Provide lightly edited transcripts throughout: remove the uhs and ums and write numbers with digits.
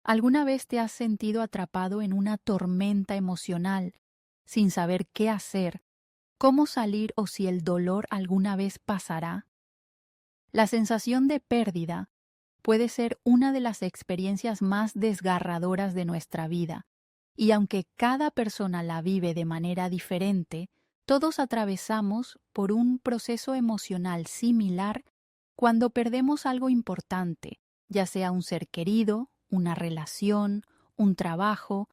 ¿Alguna vez te has sentido atrapado en una tormenta emocional, sin saber qué hacer, cómo salir o si el dolor alguna vez pasará? La sensación de pérdida puede ser una de las experiencias más desgarradoras de nuestra vida, y aunque cada persona la vive de manera diferente, todos atravesamos por un proceso emocional similar cuando perdemos algo importante, ya sea un ser querido, una relación, un trabajo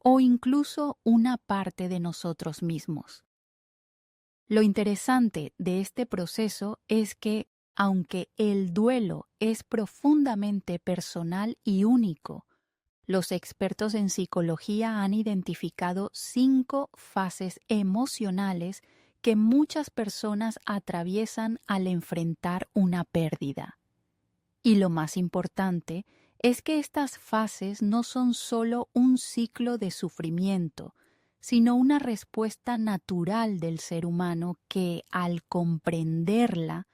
o incluso una parte de nosotros mismos. Lo interesante de este proceso es que, aunque el duelo es profundamente personal y único, los expertos en psicología han identificado 5 fases emocionales que muchas personas atraviesan al enfrentar una pérdida. Y lo más importante es que estas fases no son solo un ciclo de sufrimiento, sino una respuesta natural del ser humano que, al comprenderla,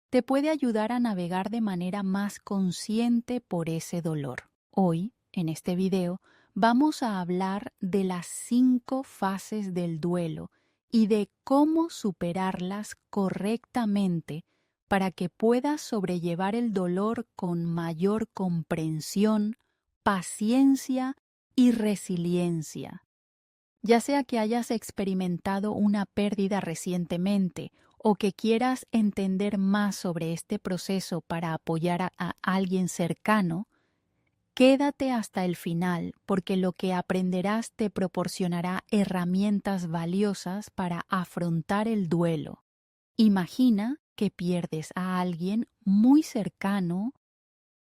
te puede ayudar a navegar de manera más consciente por ese dolor. Hoy, en este video, vamos a hablar de las 5 fases del duelo y de cómo superarlas correctamente para que puedas sobrellevar el dolor con mayor comprensión, paciencia y resiliencia. Ya sea que hayas experimentado una pérdida recientemente o que quieras entender más sobre este proceso para apoyar a alguien cercano, quédate hasta el final porque lo que aprenderás te proporcionará herramientas valiosas para afrontar el duelo. Imagina que pierdes a alguien muy cercano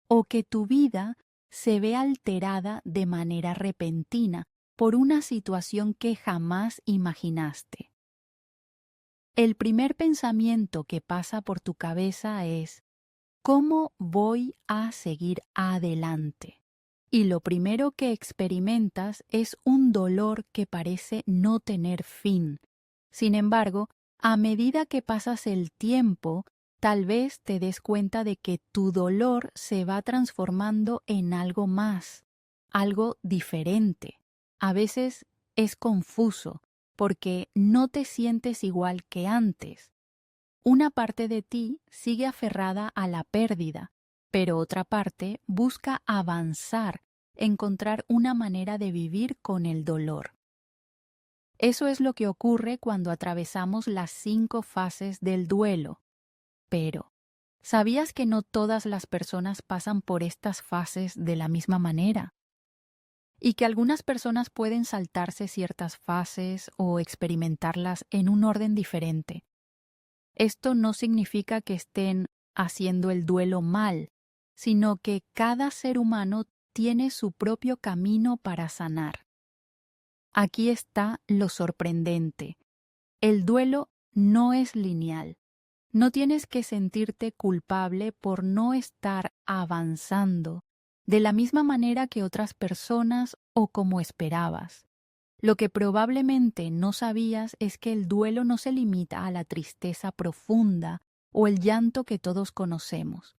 o que tu vida se ve alterada de manera repentina por una situación que jamás imaginaste. El primer pensamiento que pasa por tu cabeza es: ¿cómo voy a seguir adelante? Y lo primero que experimentas es un dolor que parece no tener fin. Sin embargo, a medida que pasas el tiempo, tal vez te des cuenta de que tu dolor se va transformando en algo más, algo diferente. A veces es confuso porque no te sientes igual que antes. Una parte de ti sigue aferrada a la pérdida, pero otra parte busca avanzar, encontrar una manera de vivir con el dolor. Eso es lo que ocurre cuando atravesamos las 5 fases del duelo. Pero, ¿sabías que no todas las personas pasan por estas fases de la misma manera? Y que algunas personas pueden saltarse ciertas fases o experimentarlas en un orden diferente. Esto no significa que estén haciendo el duelo mal, sino que cada ser humano tiene su propio camino para sanar. Aquí está lo sorprendente. El duelo no es lineal. No tienes que sentirte culpable por no estar avanzando de la misma manera que otras personas o como esperabas. Lo que probablemente no sabías es que el duelo no se limita a la tristeza profunda o el llanto que todos conocemos.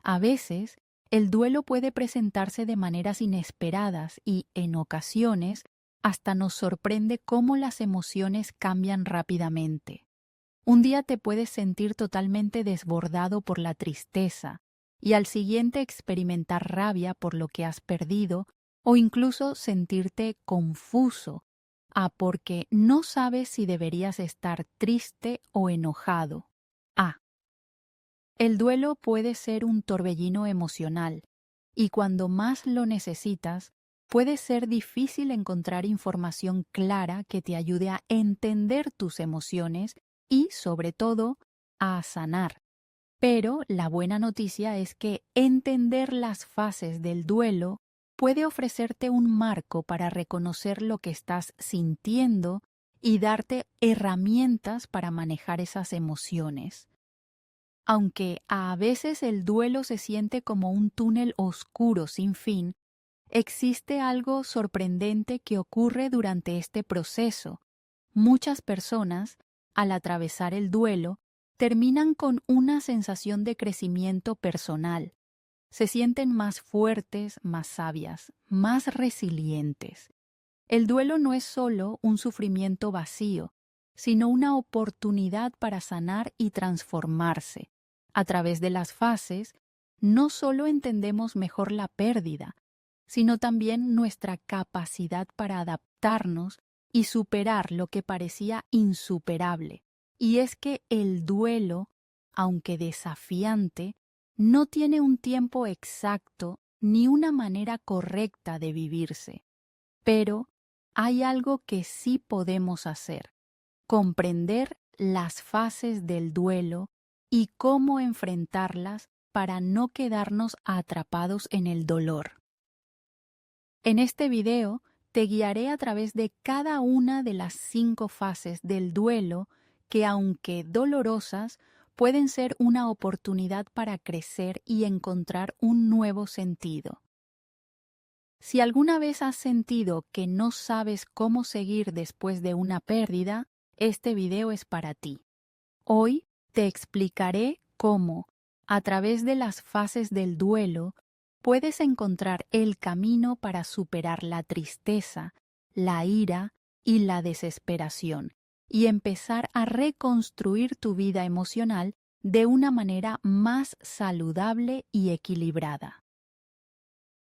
A veces, el duelo puede presentarse de maneras inesperadas y, en ocasiones, hasta nos sorprende cómo las emociones cambian rápidamente. Un día te puedes sentir totalmente desbordado por la tristeza y al siguiente experimentar rabia por lo que has perdido o incluso sentirte confuso, porque no sabes si deberías estar triste o enojado. El duelo puede ser un torbellino emocional y cuando más lo necesitas, puede ser difícil encontrar información clara que te ayude a entender tus emociones y, sobre todo, a sanar. Pero la buena noticia es que entender las fases del duelo puede ofrecerte un marco para reconocer lo que estás sintiendo y darte herramientas para manejar esas emociones. Aunque a veces el duelo se siente como un túnel oscuro sin fin, existe algo sorprendente que ocurre durante este proceso. Muchas personas, al atravesar el duelo, terminan con una sensación de crecimiento personal. se sienten más fuertes, más sabias, más resilientes. El duelo no es solo un sufrimiento vacío, sino una oportunidad para sanar y transformarse. A través de las fases, no solo entendemos mejor la pérdida, sino también nuestra capacidad para adaptarnos y superar lo que parecía insuperable. Y es que el duelo, aunque desafiante, no tiene un tiempo exacto ni una manera correcta de vivirse. Pero hay algo que sí podemos hacer: comprender las fases del duelo y cómo enfrentarlas para no quedarnos atrapados en el dolor. En este video te guiaré a través de cada una de las 5 fases del duelo que, aunque dolorosas, pueden ser una oportunidad para crecer y encontrar un nuevo sentido. Si alguna vez has sentido que no sabes cómo seguir después de una pérdida, este video es para ti. Hoy te explicaré cómo, a través de las fases del duelo, puedes encontrar el camino para superar la tristeza, la ira y la desesperación, y empezar a reconstruir tu vida emocional de una manera más saludable y equilibrada.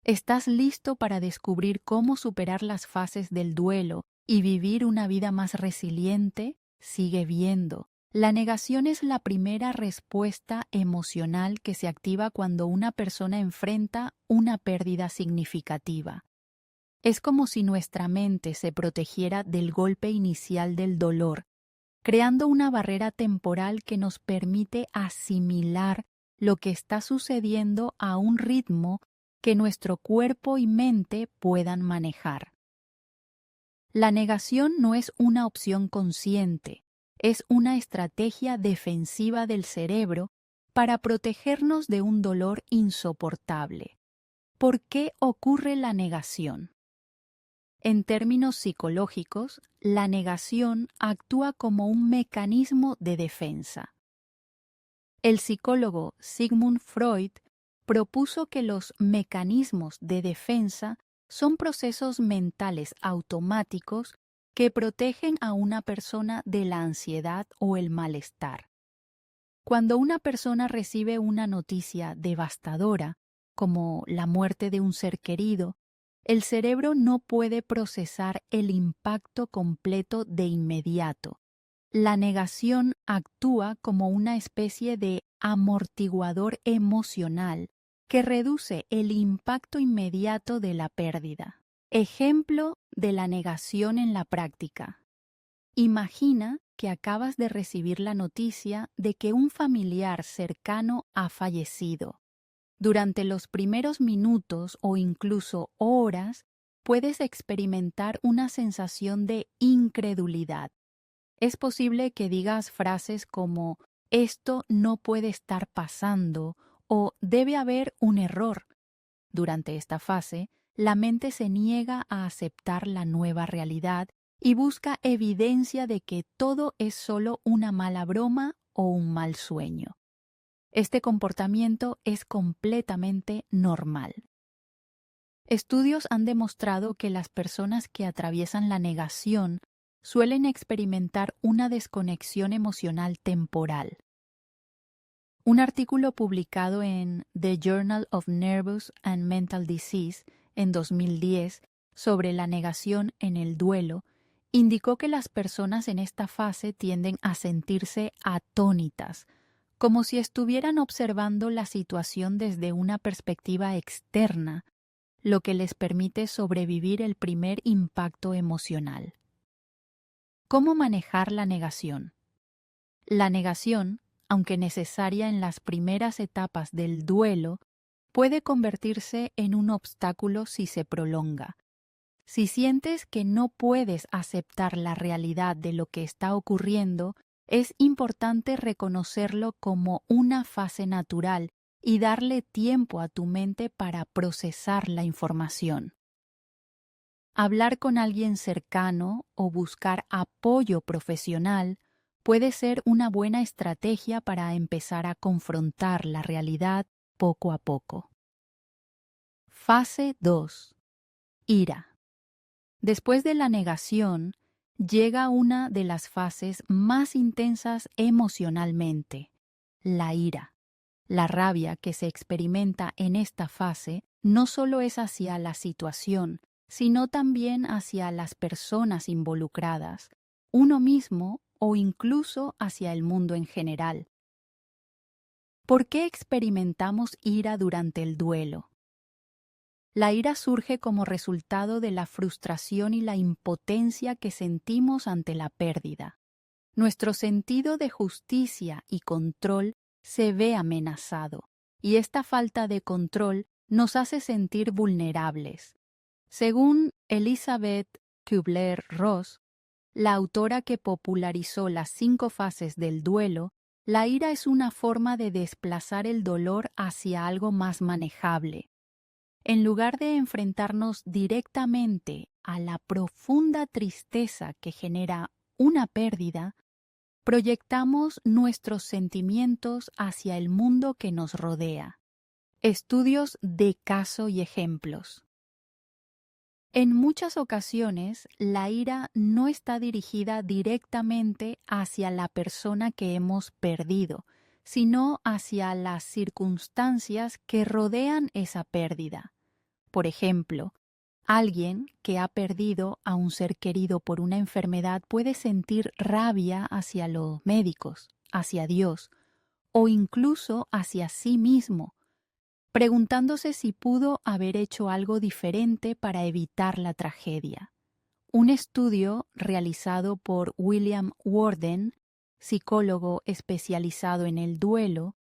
¿Estás listo para descubrir cómo superar las fases del duelo y vivir una vida más resiliente? Sigue viendo. La negación es la primera respuesta emocional que se activa cuando una persona enfrenta una pérdida significativa. Es como si nuestra mente se protegiera del golpe inicial del dolor, creando una barrera temporal que nos permite asimilar lo que está sucediendo a un ritmo que nuestro cuerpo y mente puedan manejar. La negación no es una opción consciente, es una estrategia defensiva del cerebro para protegernos de un dolor insoportable. ¿Por qué ocurre la negación? En términos psicológicos, la negación actúa como un mecanismo de defensa. El psicólogo Sigmund Freud propuso que los mecanismos de defensa son procesos mentales automáticos que protegen a una persona de la ansiedad o el malestar. Cuando una persona recibe una noticia devastadora, como la muerte de un ser querido, el cerebro no puede procesar el impacto completo de inmediato. La negación actúa como una especie de amortiguador emocional que reduce el impacto inmediato de la pérdida. Ejemplo de la negación en la práctica. Imagina que acabas de recibir la noticia de que un familiar cercano ha fallecido. Durante los primeros minutos o incluso horas, puedes experimentar una sensación de incredulidad. Es posible que digas frases como «esto no puede estar pasando» o «debe haber un error». Durante esta fase, la mente se niega a aceptar la nueva realidad y busca evidencia de que todo es solo una mala broma o un mal sueño. Este comportamiento es completamente normal. Estudios han demostrado que las personas que atraviesan la negación suelen experimentar una desconexión emocional temporal. Un artículo publicado en The Journal of Nervous and Mental Disease en 2010 sobre la negación en el duelo indicó que las personas en esta fase tienden a sentirse atónitas, como si estuvieran observando la situación desde una perspectiva externa, lo que les permite sobrevivir el primer impacto emocional. ¿Cómo manejar la negación? La negación, aunque necesaria en las primeras etapas del duelo, puede convertirse en un obstáculo si se prolonga. Si sientes que no puedes aceptar la realidad de lo que está ocurriendo, es importante reconocerlo como una fase natural y darle tiempo a tu mente para procesar la información. Hablar con alguien cercano o buscar apoyo profesional puede ser una buena estrategia para empezar a confrontar la realidad poco a poco. Fase 2. Ira. Después de la negación, llega una de las fases más intensas emocionalmente, la ira. La rabia que se experimenta en esta fase no solo es hacia la situación, sino también hacia las personas involucradas, uno mismo o incluso hacia el mundo en general. ¿Por qué experimentamos ira durante el duelo? La ira surge como resultado de la frustración y la impotencia que sentimos ante la pérdida. Nuestro sentido de justicia y control se ve amenazado, y esta falta de control nos hace sentir vulnerables. Según Elizabeth Kubler-Ross, la autora que popularizó las 5 fases del duelo, la ira es una forma de desplazar el dolor hacia algo más manejable. En lugar de enfrentarnos directamente a la profunda tristeza que genera una pérdida, proyectamos nuestros sentimientos hacia el mundo que nos rodea. Estudios de caso y ejemplos. En muchas ocasiones, la ira no está dirigida directamente hacia la persona que hemos perdido, sino hacia las circunstancias que rodean esa pérdida. Por ejemplo, alguien que ha perdido a un ser querido por una enfermedad puede sentir rabia hacia los médicos, hacia Dios o incluso hacia sí mismo, preguntándose si pudo haber hecho algo diferente para evitar la tragedia. Un estudio realizado por William Worden, psicólogo especializado en el duelo,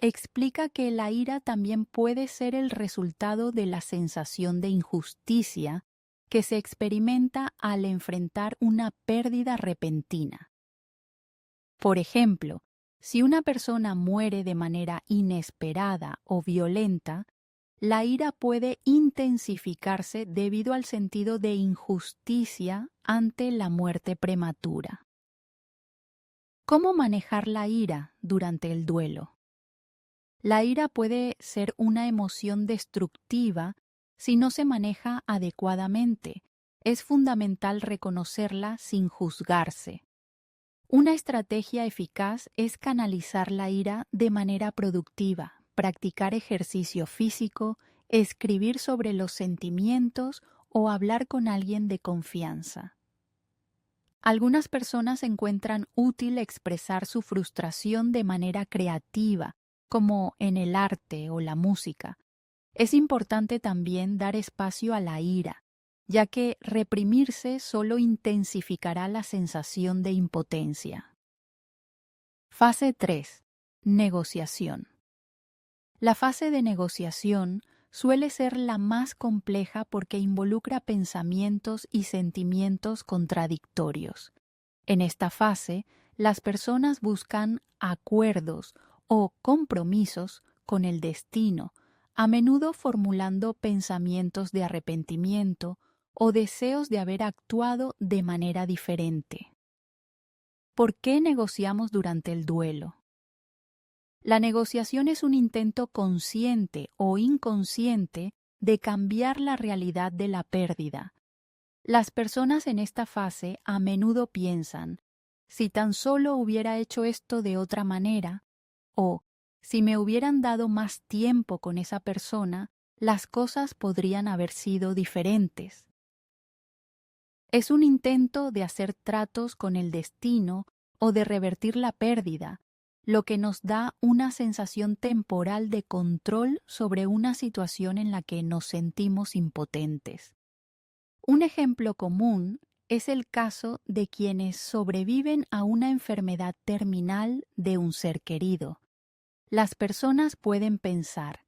explica que la ira también puede ser el resultado de la sensación de injusticia que se experimenta al enfrentar una pérdida repentina. Por ejemplo, si una persona muere de manera inesperada o violenta, la ira puede intensificarse debido al sentido de injusticia ante la muerte prematura. ¿Cómo manejar la ira durante el duelo? La ira puede ser una emoción destructiva si no se maneja adecuadamente. Es fundamental reconocerla sin juzgarse. Una estrategia eficaz es canalizar la ira de manera productiva, practicar ejercicio físico, escribir sobre los sentimientos o hablar con alguien de confianza. Algunas personas encuentran útil expresar su frustración de manera creativa, como en el arte o la música. Es importante también dar espacio a la ira, ya que reprimirse solo intensificará la sensación de impotencia. Fase 3. Negociación. La fase de negociación suele ser la más compleja porque involucra pensamientos y sentimientos contradictorios. En esta fase, las personas buscan acuerdos o compromisos con el destino, a menudo formulando pensamientos de arrepentimiento o deseos de haber actuado de manera diferente. ¿Por qué negociamos durante el duelo? La negociación es un intento consciente o inconsciente de cambiar la realidad de la pérdida. Las personas en esta fase a menudo piensan, si tan solo hubiera hecho esto de otra manera, o si me hubieran dado más tiempo con esa persona, las cosas podrían haber sido diferentes. Es un intento de hacer tratos con el destino o de revertir la pérdida, lo que nos da una sensación temporal de control sobre una situación en la que nos sentimos impotentes. Un ejemplo común es el caso de quienes sobreviven a una enfermedad terminal de un ser querido. Las personas pueden pensar,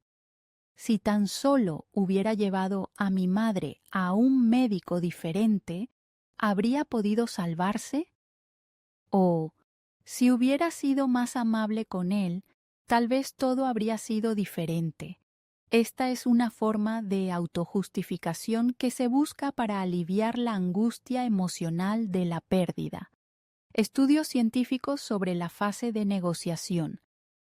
si tan solo hubiera llevado a mi madre a un médico diferente, ¿habría podido salvarse? O, si hubiera sido más amable con él, tal vez todo habría sido diferente. Esta es una forma de autojustificación que se busca para aliviar la angustia emocional de la pérdida. Estudios científicos sobre la fase de negociación,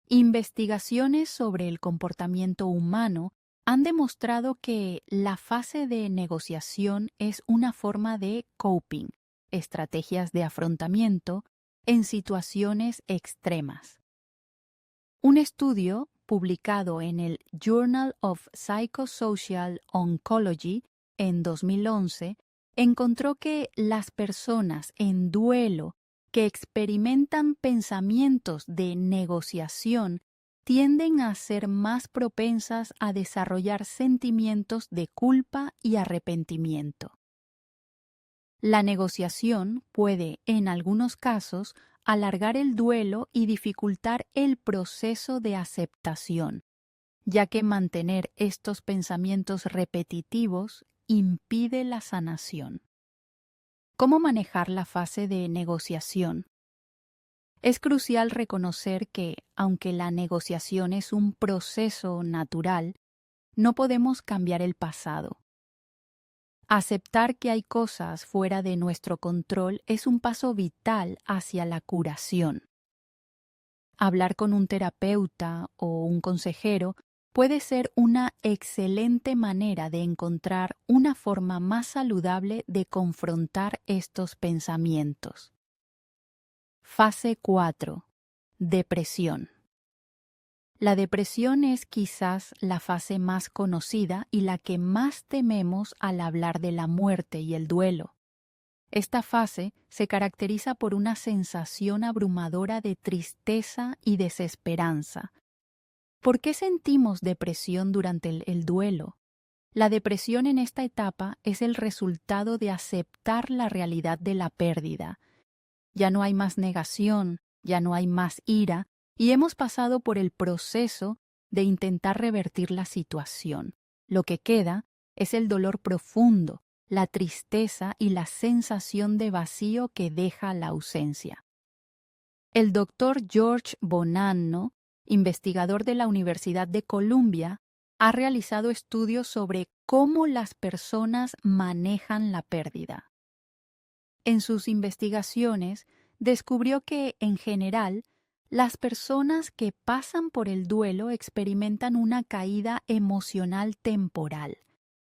investigaciones sobre el comportamiento humano han demostrado que la fase de negociación es una forma de coping, estrategias de afrontamiento en situaciones extremas. Un estudio publicado en el Journal of Psychosocial Oncology en 2011 encontró que las personas en duelo que experimentan pensamientos de negociación tienden a ser más propensas a desarrollar sentimientos de culpa y arrepentimiento. La negociación puede, en algunos casos, alargar el duelo y dificultar el proceso de aceptación, ya que mantener estos pensamientos repetitivos impide la sanación. ¿Cómo manejar la fase de negociación? Es crucial reconocer que, aunque la negociación es un proceso natural, no podemos cambiar el pasado. Aceptar que hay cosas fuera de nuestro control es un paso vital hacia la curación. Hablar con un terapeuta o un consejero puede ser una excelente manera de encontrar una forma más saludable de confrontar estos pensamientos. Fase 4. Depresión. La depresión es quizás la fase más conocida y la que más tememos al hablar de la muerte y el duelo. Esta fase se caracteriza por una sensación abrumadora de tristeza y desesperanza. ¿Por qué sentimos depresión durante el duelo? La depresión en esta etapa es el resultado de aceptar la realidad de la pérdida. Ya no hay más negación, ya no hay más ira, y hemos pasado por el proceso de intentar revertir la situación. Lo que queda es el dolor profundo, la tristeza y la sensación de vacío que deja la ausencia. El doctor George Bonanno, investigador de la Universidad de Columbia, ha realizado estudios sobre cómo las personas manejan la pérdida. En sus investigaciones, descubrió que, en general, las personas que pasan por el duelo experimentan una caída emocional temporal,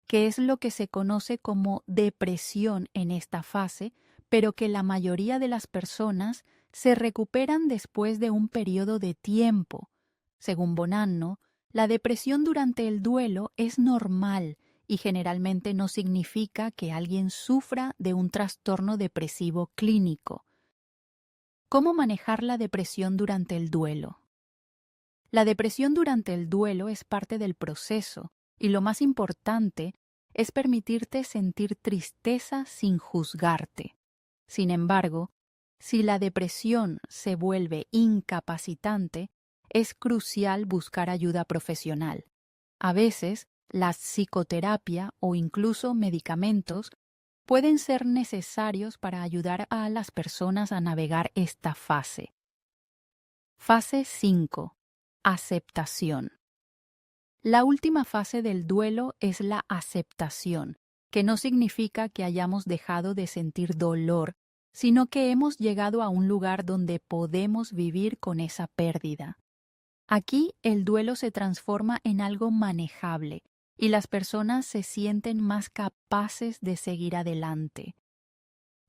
que es lo que se conoce como depresión en esta fase, pero que la mayoría de las personas se recuperan después de un periodo de tiempo. Según Bonanno, la depresión durante el duelo es normal y generalmente no significa que alguien sufra de un trastorno depresivo clínico. ¿Cómo manejar la depresión durante el duelo? La depresión durante el duelo es parte del proceso y lo más importante es permitirte sentir tristeza sin juzgarte. Sin embargo, si la depresión se vuelve incapacitante, es crucial buscar ayuda profesional. A veces, la psicoterapia o incluso medicamentos pueden ser necesarios para ayudar a las personas a navegar esta fase. Fase 5. Aceptación. La última fase del duelo es la aceptación, que no significa que hayamos dejado de sentir dolor, sino que hemos llegado a un lugar donde podemos vivir con esa pérdida. Aquí el duelo se transforma en algo manejable y las personas se sienten más capaces de seguir adelante.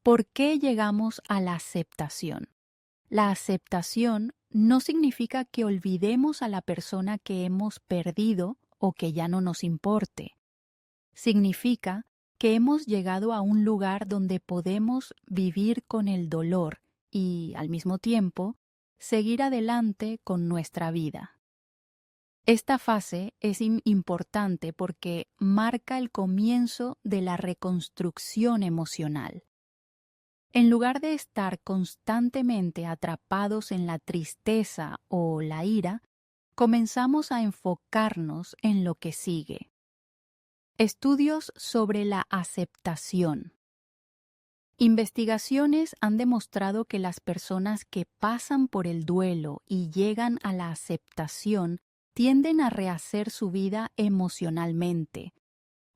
¿Por qué llegamos a la aceptación? La aceptación no significa que olvidemos a la persona que hemos perdido o que ya no nos importe. Significa que hemos llegado a un lugar donde podemos vivir con el dolor y, al mismo tiempo, seguir adelante con nuestra vida. Esta fase es importante porque marca el comienzo de la reconstrucción emocional. En lugar de estar constantemente atrapados en la tristeza o la ira, comenzamos a enfocarnos en lo que sigue. Estudios sobre la aceptación. Investigaciones han demostrado que las personas que pasan por el duelo y llegan a la aceptación tienden a rehacer su vida emocionalmente.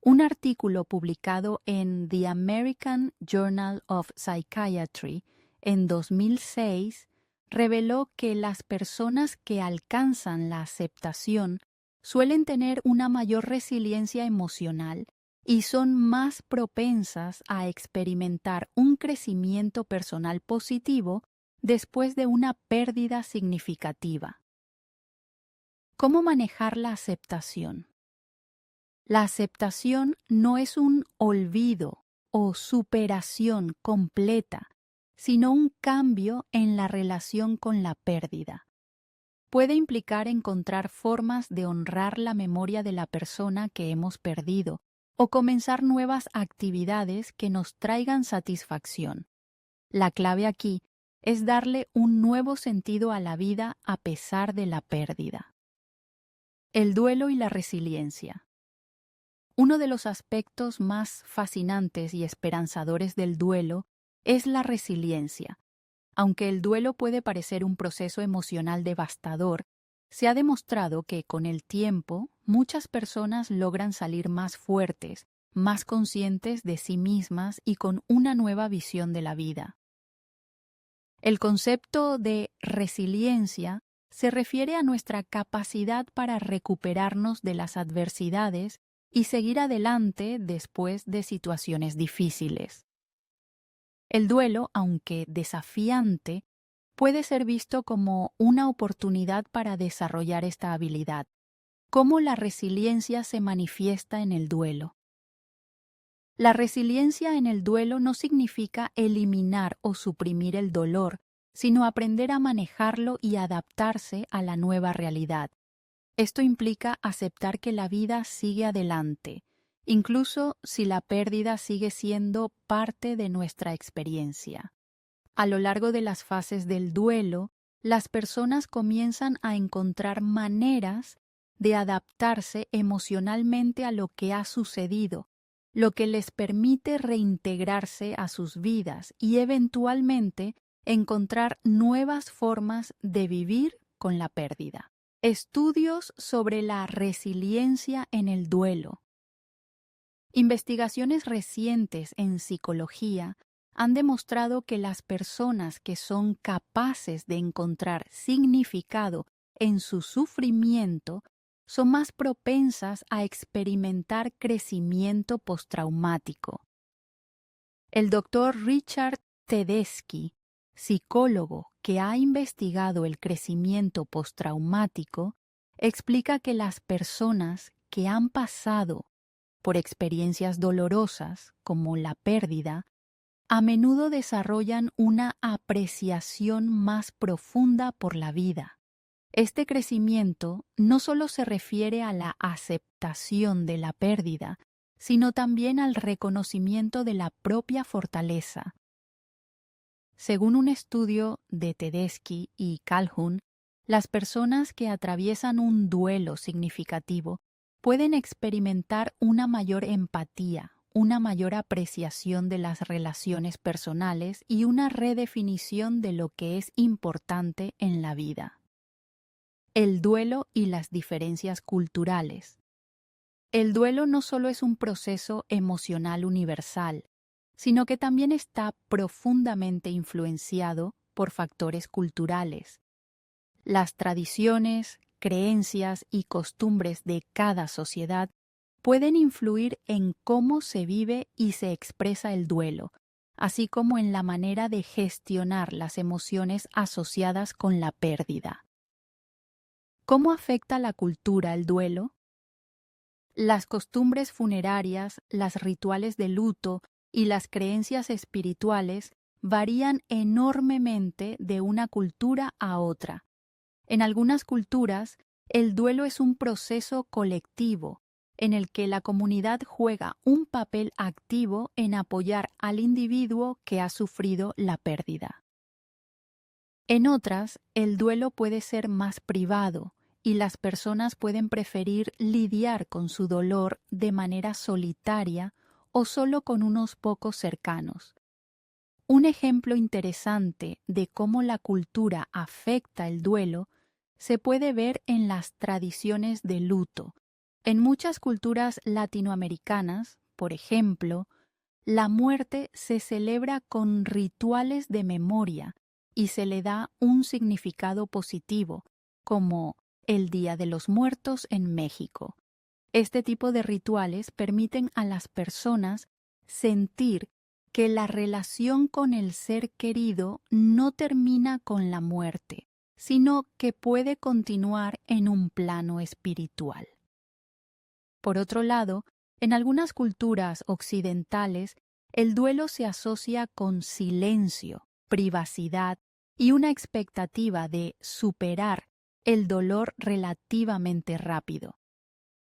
Un artículo publicado en The American Journal of Psychiatry en 2006 reveló que las personas que alcanzan la aceptación suelen tener una mayor resiliencia emocional y son más propensas a experimentar un crecimiento personal positivo después de una pérdida significativa. ¿Cómo manejar la aceptación? La aceptación no es un olvido o superación completa, sino un cambio en la relación con la pérdida. Puede implicar encontrar formas de honrar la memoria de la persona que hemos perdido o comenzar nuevas actividades que nos traigan satisfacción. La clave aquí es darle un nuevo sentido a la vida a pesar de la pérdida. El duelo y la resiliencia. Uno de los aspectos más fascinantes y esperanzadores del duelo es la resiliencia. Aunque el duelo puede parecer un proceso emocional devastador, se ha demostrado que con el tiempo muchas personas logran salir más fuertes, más conscientes de sí mismas y con una nueva visión de la vida. El concepto de resiliencia se refiere a nuestra capacidad para recuperarnos de las adversidades y seguir adelante después de situaciones difíciles. El duelo, aunque desafiante, puede ser visto como una oportunidad para desarrollar esta habilidad. ¿Cómo la resiliencia se manifiesta en el duelo? La resiliencia en el duelo no significa eliminar o suprimir el dolor, sino aprender a manejarlo y adaptarse a la nueva realidad. Esto implica aceptar que la vida sigue adelante, incluso si la pérdida sigue siendo parte de nuestra experiencia. A lo largo de las fases del duelo, las personas comienzan a encontrar maneras de adaptarse emocionalmente a lo que ha sucedido, lo que les permite reintegrarse a sus vidas y eventualmente encontrar nuevas formas de vivir con la pérdida. Estudios sobre la resiliencia en el duelo. Investigaciones recientes en psicología han demostrado que las personas que son capaces de encontrar significado en su sufrimiento son más propensas a experimentar crecimiento postraumático. El doctor Richard Tedeschi, psicólogo que ha investigado el crecimiento postraumático, explica que las personas que han pasado por experiencias dolorosas como la pérdida, a menudo desarrollan una apreciación más profunda por la vida. Este crecimiento no solo se refiere a la aceptación de la pérdida, sino también al reconocimiento de la propia fortaleza. Según un estudio de Tedeschi y Calhoun, las personas que atraviesan un duelo significativo pueden experimentar una mayor empatía, una mayor apreciación de las relaciones personales y una redefinición de lo que es importante en la vida. El duelo y las diferencias culturales. El duelo no solo es un proceso emocional universal, sino que también está profundamente influenciado por factores culturales. Las tradiciones, creencias y costumbres de cada sociedad pueden influir en cómo se vive y se expresa el duelo, así como en la manera de gestionar las emociones asociadas con la pérdida. ¿Cómo afecta la cultura el duelo? Las costumbres funerarias, los rituales de luto y las creencias espirituales varían enormemente de una cultura a otra. En algunas culturas, el duelo es un proceso colectivo en el que la comunidad juega un papel activo en apoyar al individuo que ha sufrido la pérdida. En otras, el duelo puede ser más privado y las personas pueden preferir lidiar con su dolor de manera solitaria o solo con unos pocos cercanos. Un ejemplo interesante de cómo la cultura afecta el duelo se puede ver en las tradiciones de luto. En muchas culturas latinoamericanas, por ejemplo, la muerte se celebra con rituales de memoria y se le da un significado positivo, como el Día de los Muertos en México. Este tipo de rituales permiten a las personas sentir que la relación con el ser querido no termina con la muerte, sino que puede continuar en un plano espiritual. Por otro lado, en algunas culturas occidentales, el duelo se asocia con silencio, privacidad y una expectativa de superar el dolor relativamente rápido.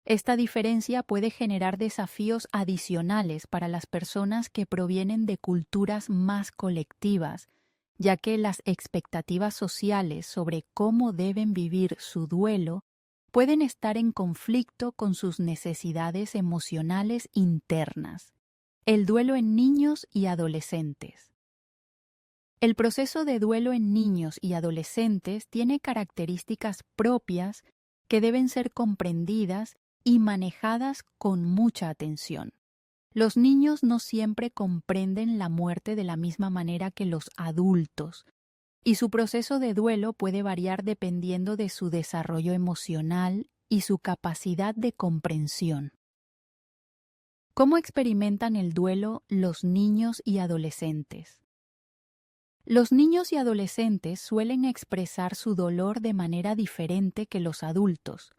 Esta diferencia puede generar desafíos adicionales para las personas que provienen de culturas más colectivas, ya que las expectativas sociales sobre cómo deben vivir su duelo pueden estar en conflicto con sus necesidades emocionales internas. El duelo en niños y adolescentes. El proceso de duelo en niños y adolescentes tiene características propias que deben ser comprendidas y manejadas con mucha atención. Los niños no siempre comprenden la muerte de la misma manera que los adultos, y su proceso de duelo puede variar dependiendo de su desarrollo emocional y su capacidad de comprensión. ¿Cómo experimentan el duelo los niños y adolescentes? Los niños y adolescentes suelen expresar su dolor de manera diferente que los adultos.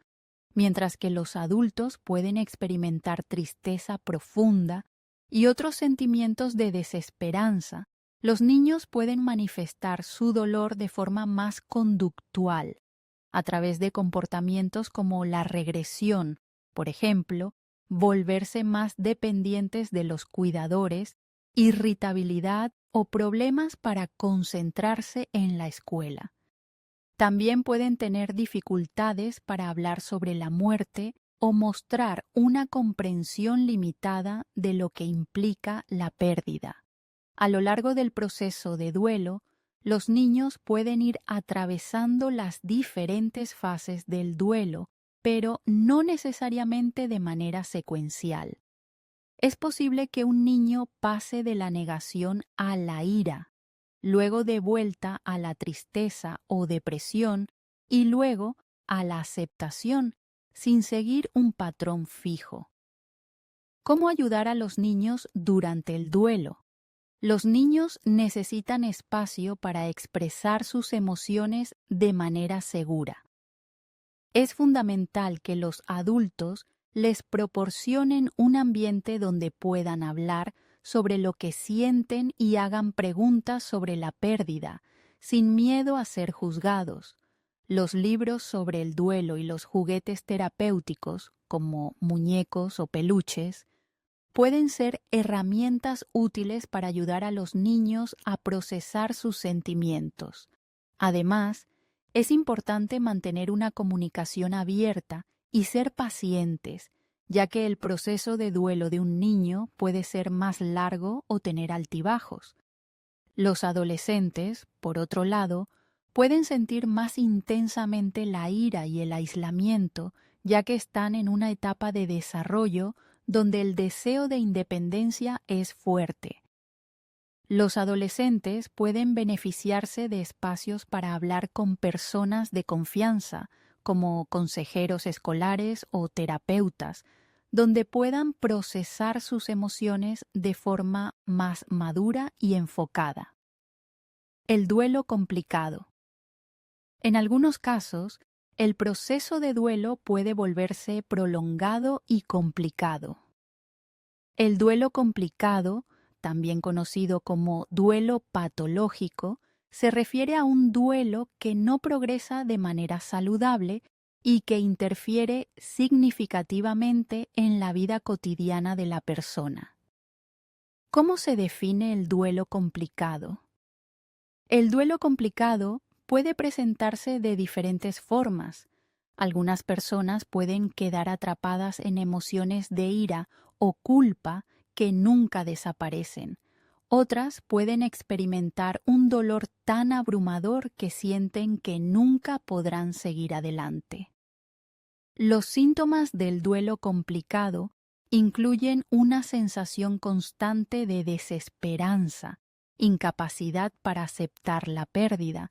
Mientras que los adultos pueden experimentar tristeza profunda y otros sentimientos de desesperanza, los niños pueden manifestar su dolor de forma más conductual, a través de comportamientos como la regresión, por ejemplo, volverse más dependientes de los cuidadores, irritabilidad o problemas para concentrarse en la escuela. También pueden tener dificultades para hablar sobre la muerte o mostrar una comprensión limitada de lo que implica la pérdida. A lo largo del proceso de duelo, los niños pueden ir atravesando las diferentes fases del duelo, pero no necesariamente de manera secuencial. Es posible que un niño pase de la negación a la ira, luego de vuelta a la tristeza o depresión y luego a la aceptación, sin seguir un patrón fijo. ¿Cómo ayudar a los niños durante el duelo? Los niños necesitan espacio para expresar sus emociones de manera segura. Es fundamental que los adultos les proporcionen un ambiente donde puedan hablar sobre lo que sienten y hagan preguntas sobre la pérdida, sin miedo a ser juzgados. Los libros sobre el duelo y los juguetes terapéuticos, como muñecos o peluches, pueden ser herramientas útiles para ayudar a los niños a procesar sus sentimientos. Además, es importante mantener una comunicación abierta y ser pacientes, ya que el proceso de duelo de un niño puede ser más largo o tener altibajos. Los adolescentes, por otro lado, pueden sentir más intensamente la ira y el aislamiento, ya que están en una etapa de desarrollo donde el deseo de independencia es fuerte. Los adolescentes pueden beneficiarse de espacios para hablar con personas de confianza, como consejeros escolares o terapeutas, donde puedan procesar sus emociones de forma más madura y enfocada. El duelo complicado. En algunos casos, el proceso de duelo puede volverse prolongado y complicado. El duelo complicado, también conocido como duelo patológico, se refiere a un duelo que no progresa de manera saludable y que interfiere significativamente en la vida cotidiana de la persona. ¿Cómo se define el duelo complicado? El duelo complicado puede presentarse de diferentes formas. Algunas personas pueden quedar atrapadas en emociones de ira o culpa que nunca desaparecen. Otras pueden experimentar un dolor tan abrumador que sienten que nunca podrán seguir adelante. Los síntomas del duelo complicado incluyen una sensación constante de desesperanza, incapacidad para aceptar la pérdida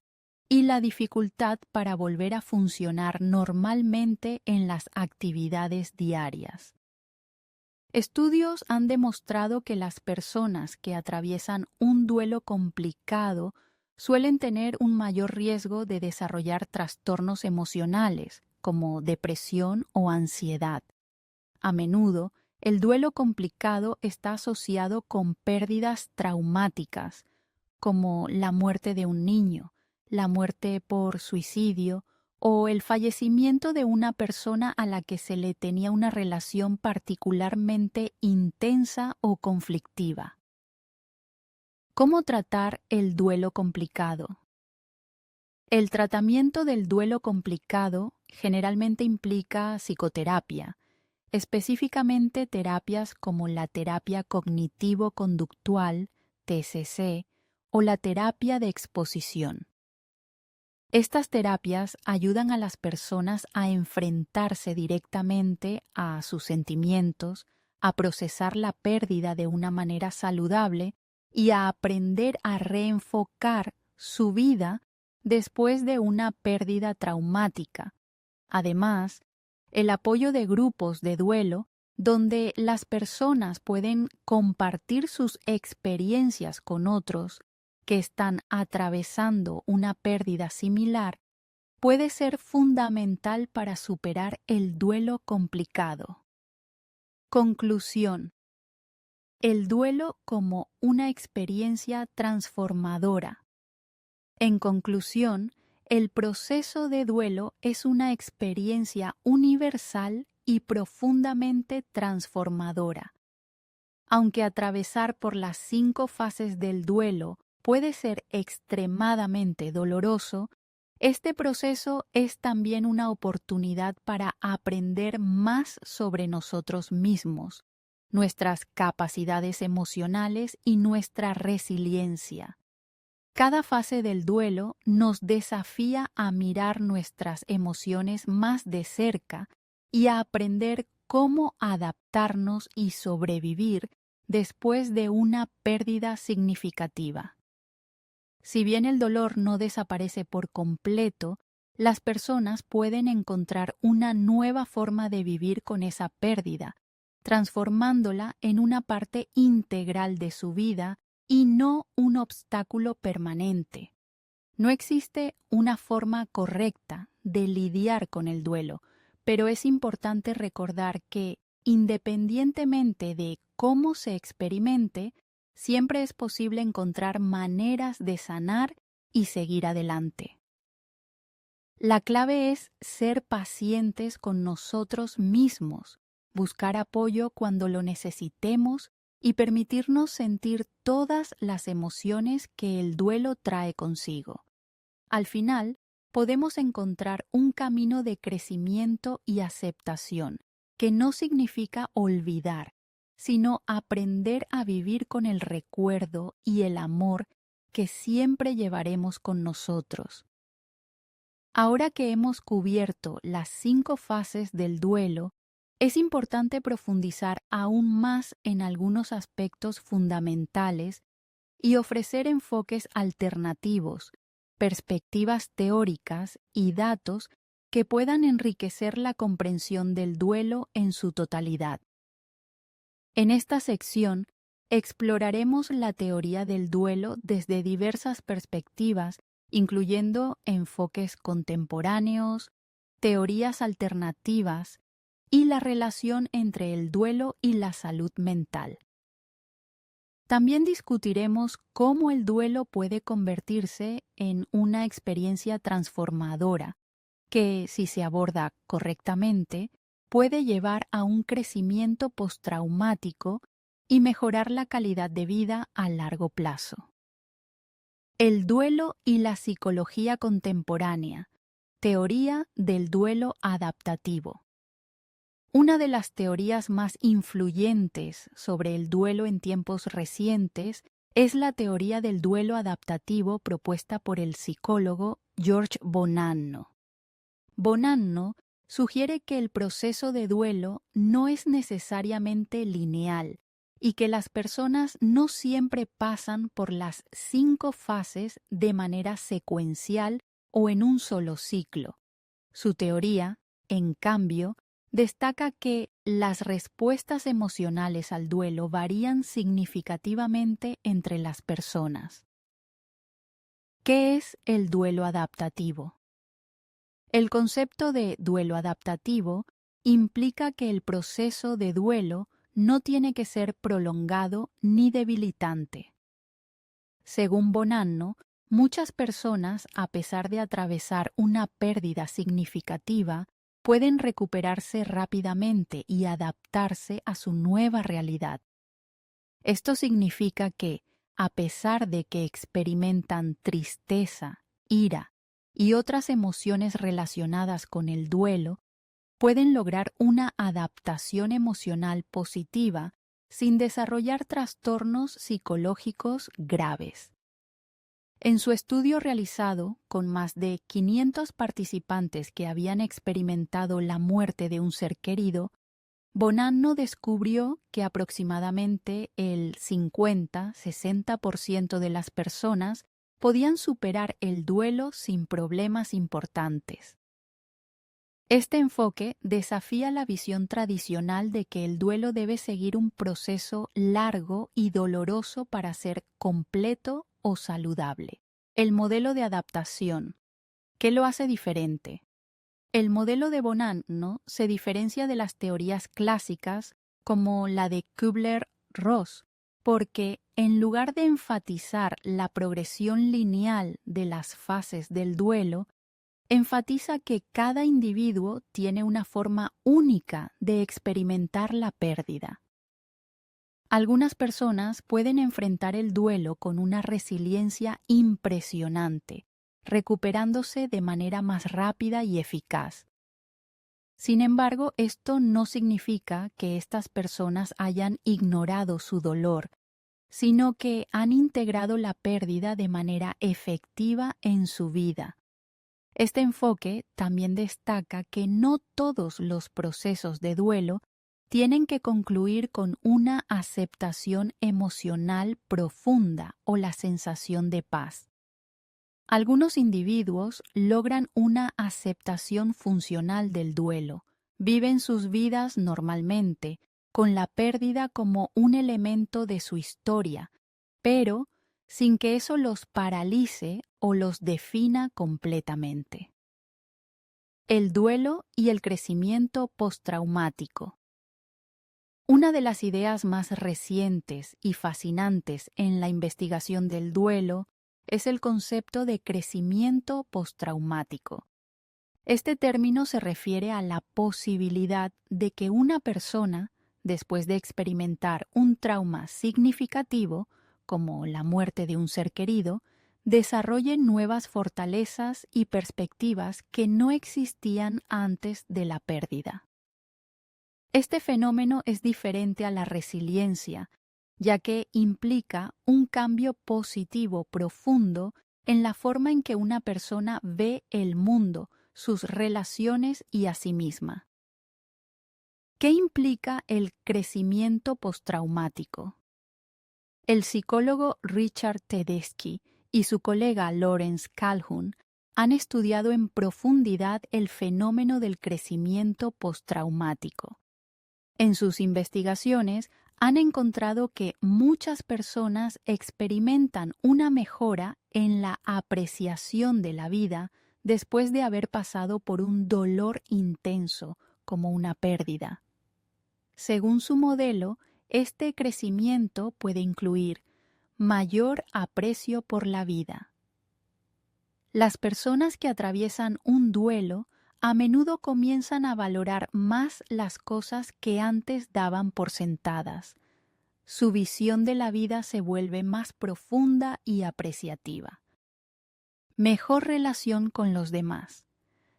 y la dificultad para volver a funcionar normalmente en las actividades diarias. Estudios han demostrado que las personas que atraviesan un duelo complicado suelen tener un mayor riesgo de desarrollar trastornos emocionales, como depresión o ansiedad. A menudo, el duelo complicado está asociado con pérdidas traumáticas, como la muerte de un niño, la muerte por suicidio o el fallecimiento de una persona a la que se le tenía una relación particularmente intensa o conflictiva. ¿Cómo tratar el duelo complicado? El tratamiento del duelo complicado generalmente implica psicoterapia, específicamente terapias como la terapia cognitivo-conductual, TCC, o la terapia de exposición. Estas terapias ayudan a las personas a enfrentarse directamente a sus sentimientos, a procesar la pérdida de una manera saludable y a aprender a reenfocar su vida después de una pérdida traumática. Además, el apoyo de grupos de duelo donde las personas pueden compartir sus experiencias con otros que están atravesando una pérdida similar puede ser fundamental para superar el duelo complicado. Conclusión. El duelo como una experiencia transformadora. En conclusión, el proceso de duelo es una experiencia universal y profundamente transformadora. Aunque atravesar por las 5 fases del duelo puede ser extremadamente doloroso, este proceso es también una oportunidad para aprender más sobre nosotros mismos, nuestras capacidades emocionales y nuestra resiliencia. Cada fase del duelo nos desafía a mirar nuestras emociones más de cerca y a aprender cómo adaptarnos y sobrevivir después de una pérdida significativa. Si bien el dolor no desaparece por completo, las personas pueden encontrar una nueva forma de vivir con esa pérdida, transformándola en una parte integral de su vida y no un obstáculo permanente. No existe una forma correcta de lidiar con el duelo, pero es importante recordar que, independientemente de cómo se experimente, siempre es posible encontrar maneras de sanar y seguir adelante. La clave es ser pacientes con nosotros mismos, buscar apoyo cuando lo necesitemos y permitirnos sentir todas las emociones que el duelo trae consigo. Al final, podemos encontrar un camino de crecimiento y aceptación, que no significa olvidar, sino aprender a vivir con el recuerdo y el amor que siempre llevaremos con nosotros. Ahora que hemos cubierto las 5 fases del duelo, es importante profundizar aún más en algunos aspectos fundamentales y ofrecer enfoques alternativos, perspectivas teóricas y datos que puedan enriquecer la comprensión del duelo en su totalidad. En esta sección exploraremos la teoría del duelo desde diversas perspectivas, incluyendo enfoques contemporáneos, teorías alternativas y la relación entre el duelo y la salud mental. También discutiremos cómo el duelo puede convertirse en una experiencia transformadora, que, si se aborda correctamente, puede llevar a un crecimiento postraumático y mejorar la calidad de vida a largo plazo. El duelo y la psicología contemporánea. Teoría del duelo adaptativo. Una de las teorías más influyentes sobre el duelo en tiempos recientes es la teoría del duelo adaptativo propuesta por el psicólogo George Bonanno. Bonanno sugiere que el proceso de duelo no es necesariamente lineal y que las personas no siempre pasan por las 5 fases de manera secuencial o en un solo ciclo. Su teoría, en cambio, destaca que las respuestas emocionales al duelo varían significativamente entre las personas. ¿Qué es el duelo adaptativo? El concepto de duelo adaptativo implica que el proceso de duelo no tiene que ser prolongado ni debilitante. Según Bonanno, muchas personas, a pesar de atravesar una pérdida significativa, pueden recuperarse rápidamente y adaptarse a su nueva realidad. Esto significa que, a pesar de que experimentan tristeza, ira y otras emociones relacionadas con el duelo, pueden lograr una adaptación emocional positiva sin desarrollar trastornos psicológicos graves. En su estudio realizado con más de 500 participantes que habían experimentado la muerte de un ser querido, Bonanno descubrió que aproximadamente el 50-60% de las personas podían superar el duelo sin problemas importantes. Este enfoque desafía la visión tradicional de que el duelo debe seguir un proceso largo y doloroso para ser completo o saludable. El modelo de adaptación. ¿Qué lo hace diferente? El modelo de Bonanno se diferencia de las teorías clásicas como la de Kübler-Ross, porque en lugar de enfatizar la progresión lineal de las fases del duelo, enfatiza que cada individuo tiene una forma única de experimentar la pérdida. Algunas personas pueden enfrentar el duelo con una resiliencia impresionante, recuperándose de manera más rápida y eficaz. Sin embargo, esto no significa que estas personas hayan ignorado su dolor, sino que han integrado la pérdida de manera efectiva en su vida. Este enfoque también destaca que no todos los procesos de duelo tienen que concluir con una aceptación emocional profunda o la sensación de paz. Algunos individuos logran una aceptación funcional del duelo, viven sus vidas normalmente, con la pérdida como un elemento de su historia, pero sin que eso los paralice o los defina completamente. El duelo y el crecimiento postraumático. Una de las ideas más recientes y fascinantes en la investigación del duelo es el concepto de crecimiento postraumático. Este término se refiere a la posibilidad de que una persona, después de experimentar un trauma significativo, como la muerte de un ser querido, desarrolle nuevas fortalezas y perspectivas que no existían antes de la pérdida. Este fenómeno es diferente a la resiliencia, ya que implica un cambio positivo profundo en la forma en que una persona ve el mundo, sus relaciones y a sí misma. ¿Qué implica el crecimiento postraumático? El psicólogo Richard Tedeschi y su colega Lawrence Calhoun han estudiado en profundidad el fenómeno del crecimiento postraumático. En sus investigaciones han encontrado que muchas personas experimentan una mejora en la apreciación de la vida después de haber pasado por un dolor intenso como una pérdida. Según su modelo, este crecimiento puede incluir mayor aprecio por la vida. Las personas que atraviesan un duelo a menudo comienzan a valorar más las cosas que antes daban por sentadas. Su visión de la vida se vuelve más profunda y apreciativa. Mejor relación con los demás.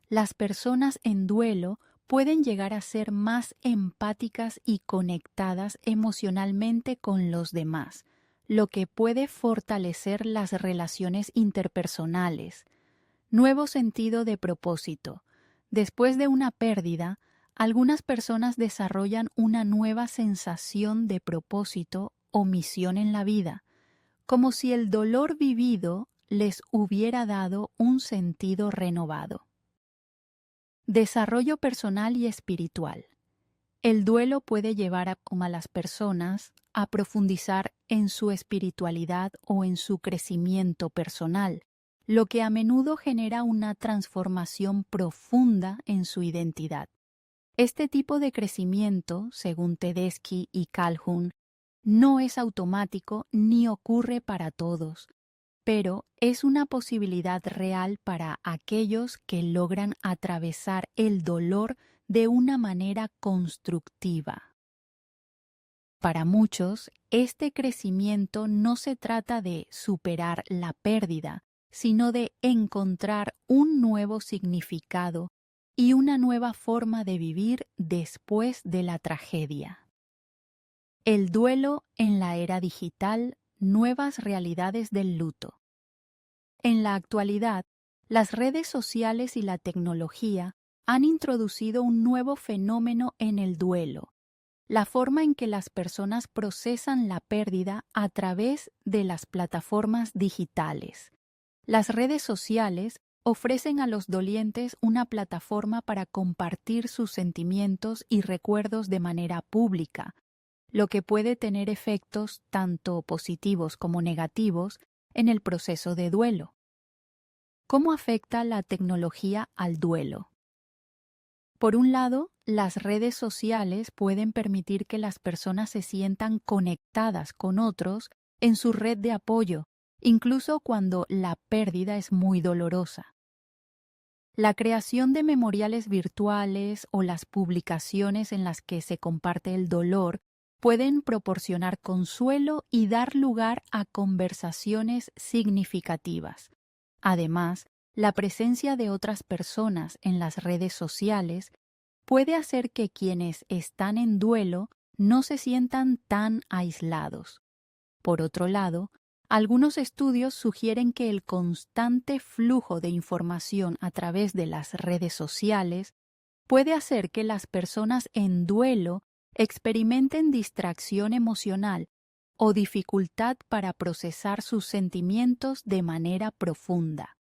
Las personas en duelo pueden llegar a ser más empáticas y conectadas emocionalmente con los demás, lo que puede fortalecer las relaciones interpersonales. Nuevo sentido de propósito. Después de una pérdida, algunas personas desarrollan una nueva sensación de propósito o misión en la vida, como si el dolor vivido les hubiera dado un sentido renovado. Desarrollo personal y espiritual. El duelo puede llevar a las personas a profundizar en su espiritualidad o en su crecimiento personal, lo que a menudo genera una transformación profunda en su identidad. Este tipo de crecimiento, según Tedeschi y Calhoun, no es automático ni ocurre para todos, pero es una posibilidad real para aquellos que logran atravesar el dolor de una manera constructiva. Para muchos, este crecimiento no se trata de superar la pérdida, sino de encontrar un nuevo significado y una nueva forma de vivir después de la tragedia. El duelo en la era digital, nuevas realidades del luto. En la actualidad, las redes sociales y la tecnología han introducido un nuevo fenómeno en el duelo, la forma en que las personas procesan la pérdida a través de las plataformas digitales. Las redes sociales ofrecen a los dolientes una plataforma para compartir sus sentimientos y recuerdos de manera pública, lo que puede tener efectos tanto positivos como negativos en el proceso de duelo. ¿Cómo afecta la tecnología al duelo? Por un lado, las redes sociales pueden permitir que las personas se sientan conectadas con otros en su red de apoyo, incluso cuando la pérdida es muy dolorosa. La creación de memoriales virtuales o las publicaciones en las que se comparte el dolor pueden proporcionar consuelo y dar lugar a conversaciones significativas. Además, la presencia de otras personas en las redes sociales puede hacer que quienes están en duelo no se sientan tan aislados. Por otro lado, algunos estudios sugieren que el constante flujo de información a través de las redes sociales puede hacer que las personas en duelo experimenten distracción emocional o dificultad para procesar sus sentimientos de manera profunda.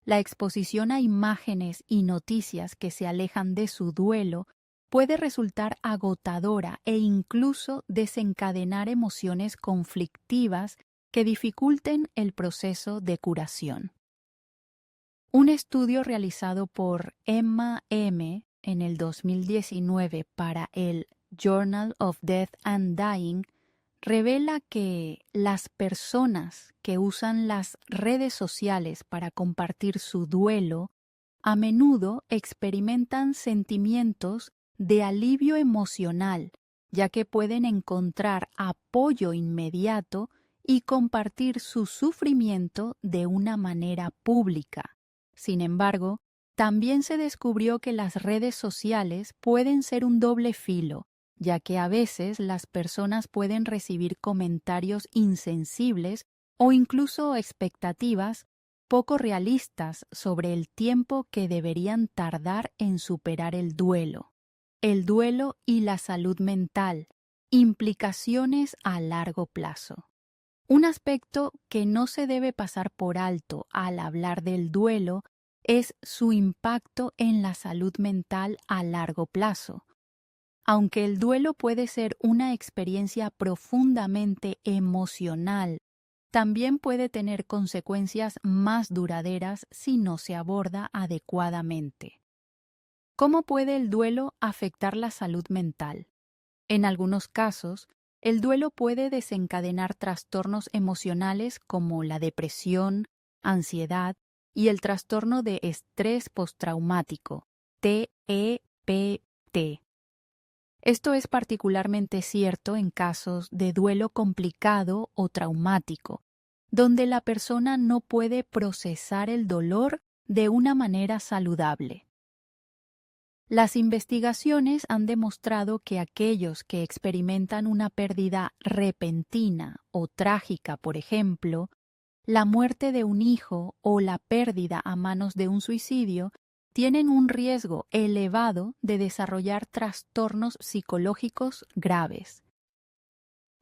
La exposición a imágenes y noticias que se alejan de su duelo puede resultar agotadora e incluso desencadenar emociones conflictivas que dificulten el proceso de curación. Un estudio realizado por Emma M. en el 2019 para el Journal of Death and Dying revela que las personas que usan las redes sociales para compartir su duelo a menudo experimentan sentimientos de alivio emocional, ya que pueden encontrar apoyo inmediato y compartir su sufrimiento de una manera pública. Sin embargo, también se descubrió que las redes sociales pueden ser un doble filo, ya que a veces las personas pueden recibir comentarios insensibles o incluso expectativas poco realistas sobre el tiempo que deberían tardar en superar el duelo y la salud mental, implicaciones a largo plazo. Un aspecto que no se debe pasar por alto al hablar del duelo es su impacto en la salud mental a largo plazo. Aunque el duelo puede ser una experiencia profundamente emocional, también puede tener consecuencias más duraderas si no se aborda adecuadamente. ¿Cómo puede el duelo afectar la salud mental? En algunos casos, el duelo puede desencadenar trastornos emocionales como la depresión, ansiedad y el trastorno de estrés postraumático, TEPT. Esto es particularmente cierto en casos de duelo complicado o traumático, donde la persona no puede procesar el dolor de una manera saludable. Las investigaciones han demostrado que aquellos que experimentan una pérdida repentina o trágica, por ejemplo, la muerte de un hijo o la pérdida a manos de un suicidio, tienen un riesgo elevado de desarrollar trastornos psicológicos graves.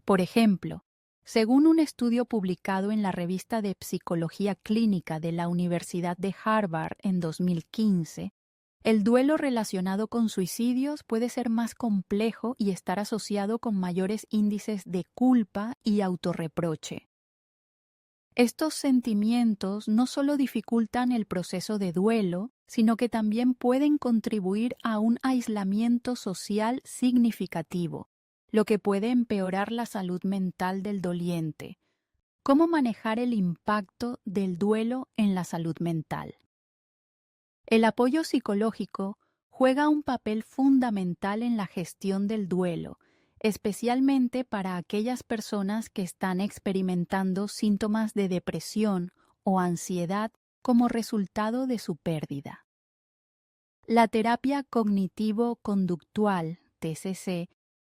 Por ejemplo, Según un estudio publicado en la revista de Psicología Clínica de la Universidad de Harvard en 2015, el duelo relacionado con suicidios puede ser más complejo y estar asociado con mayores índices de culpa y autorreproche. Estos sentimientos no solo dificultan el proceso de duelo, sino que también pueden contribuir a un aislamiento social significativo, lo que puede empeorar la salud mental del doliente. ¿Cómo manejar el impacto del duelo en la salud mental? El apoyo psicológico juega un papel fundamental en la gestión del duelo, especialmente para aquellas personas que están experimentando síntomas de depresión o ansiedad como resultado de su pérdida. La terapia cognitivo-conductual, TCC,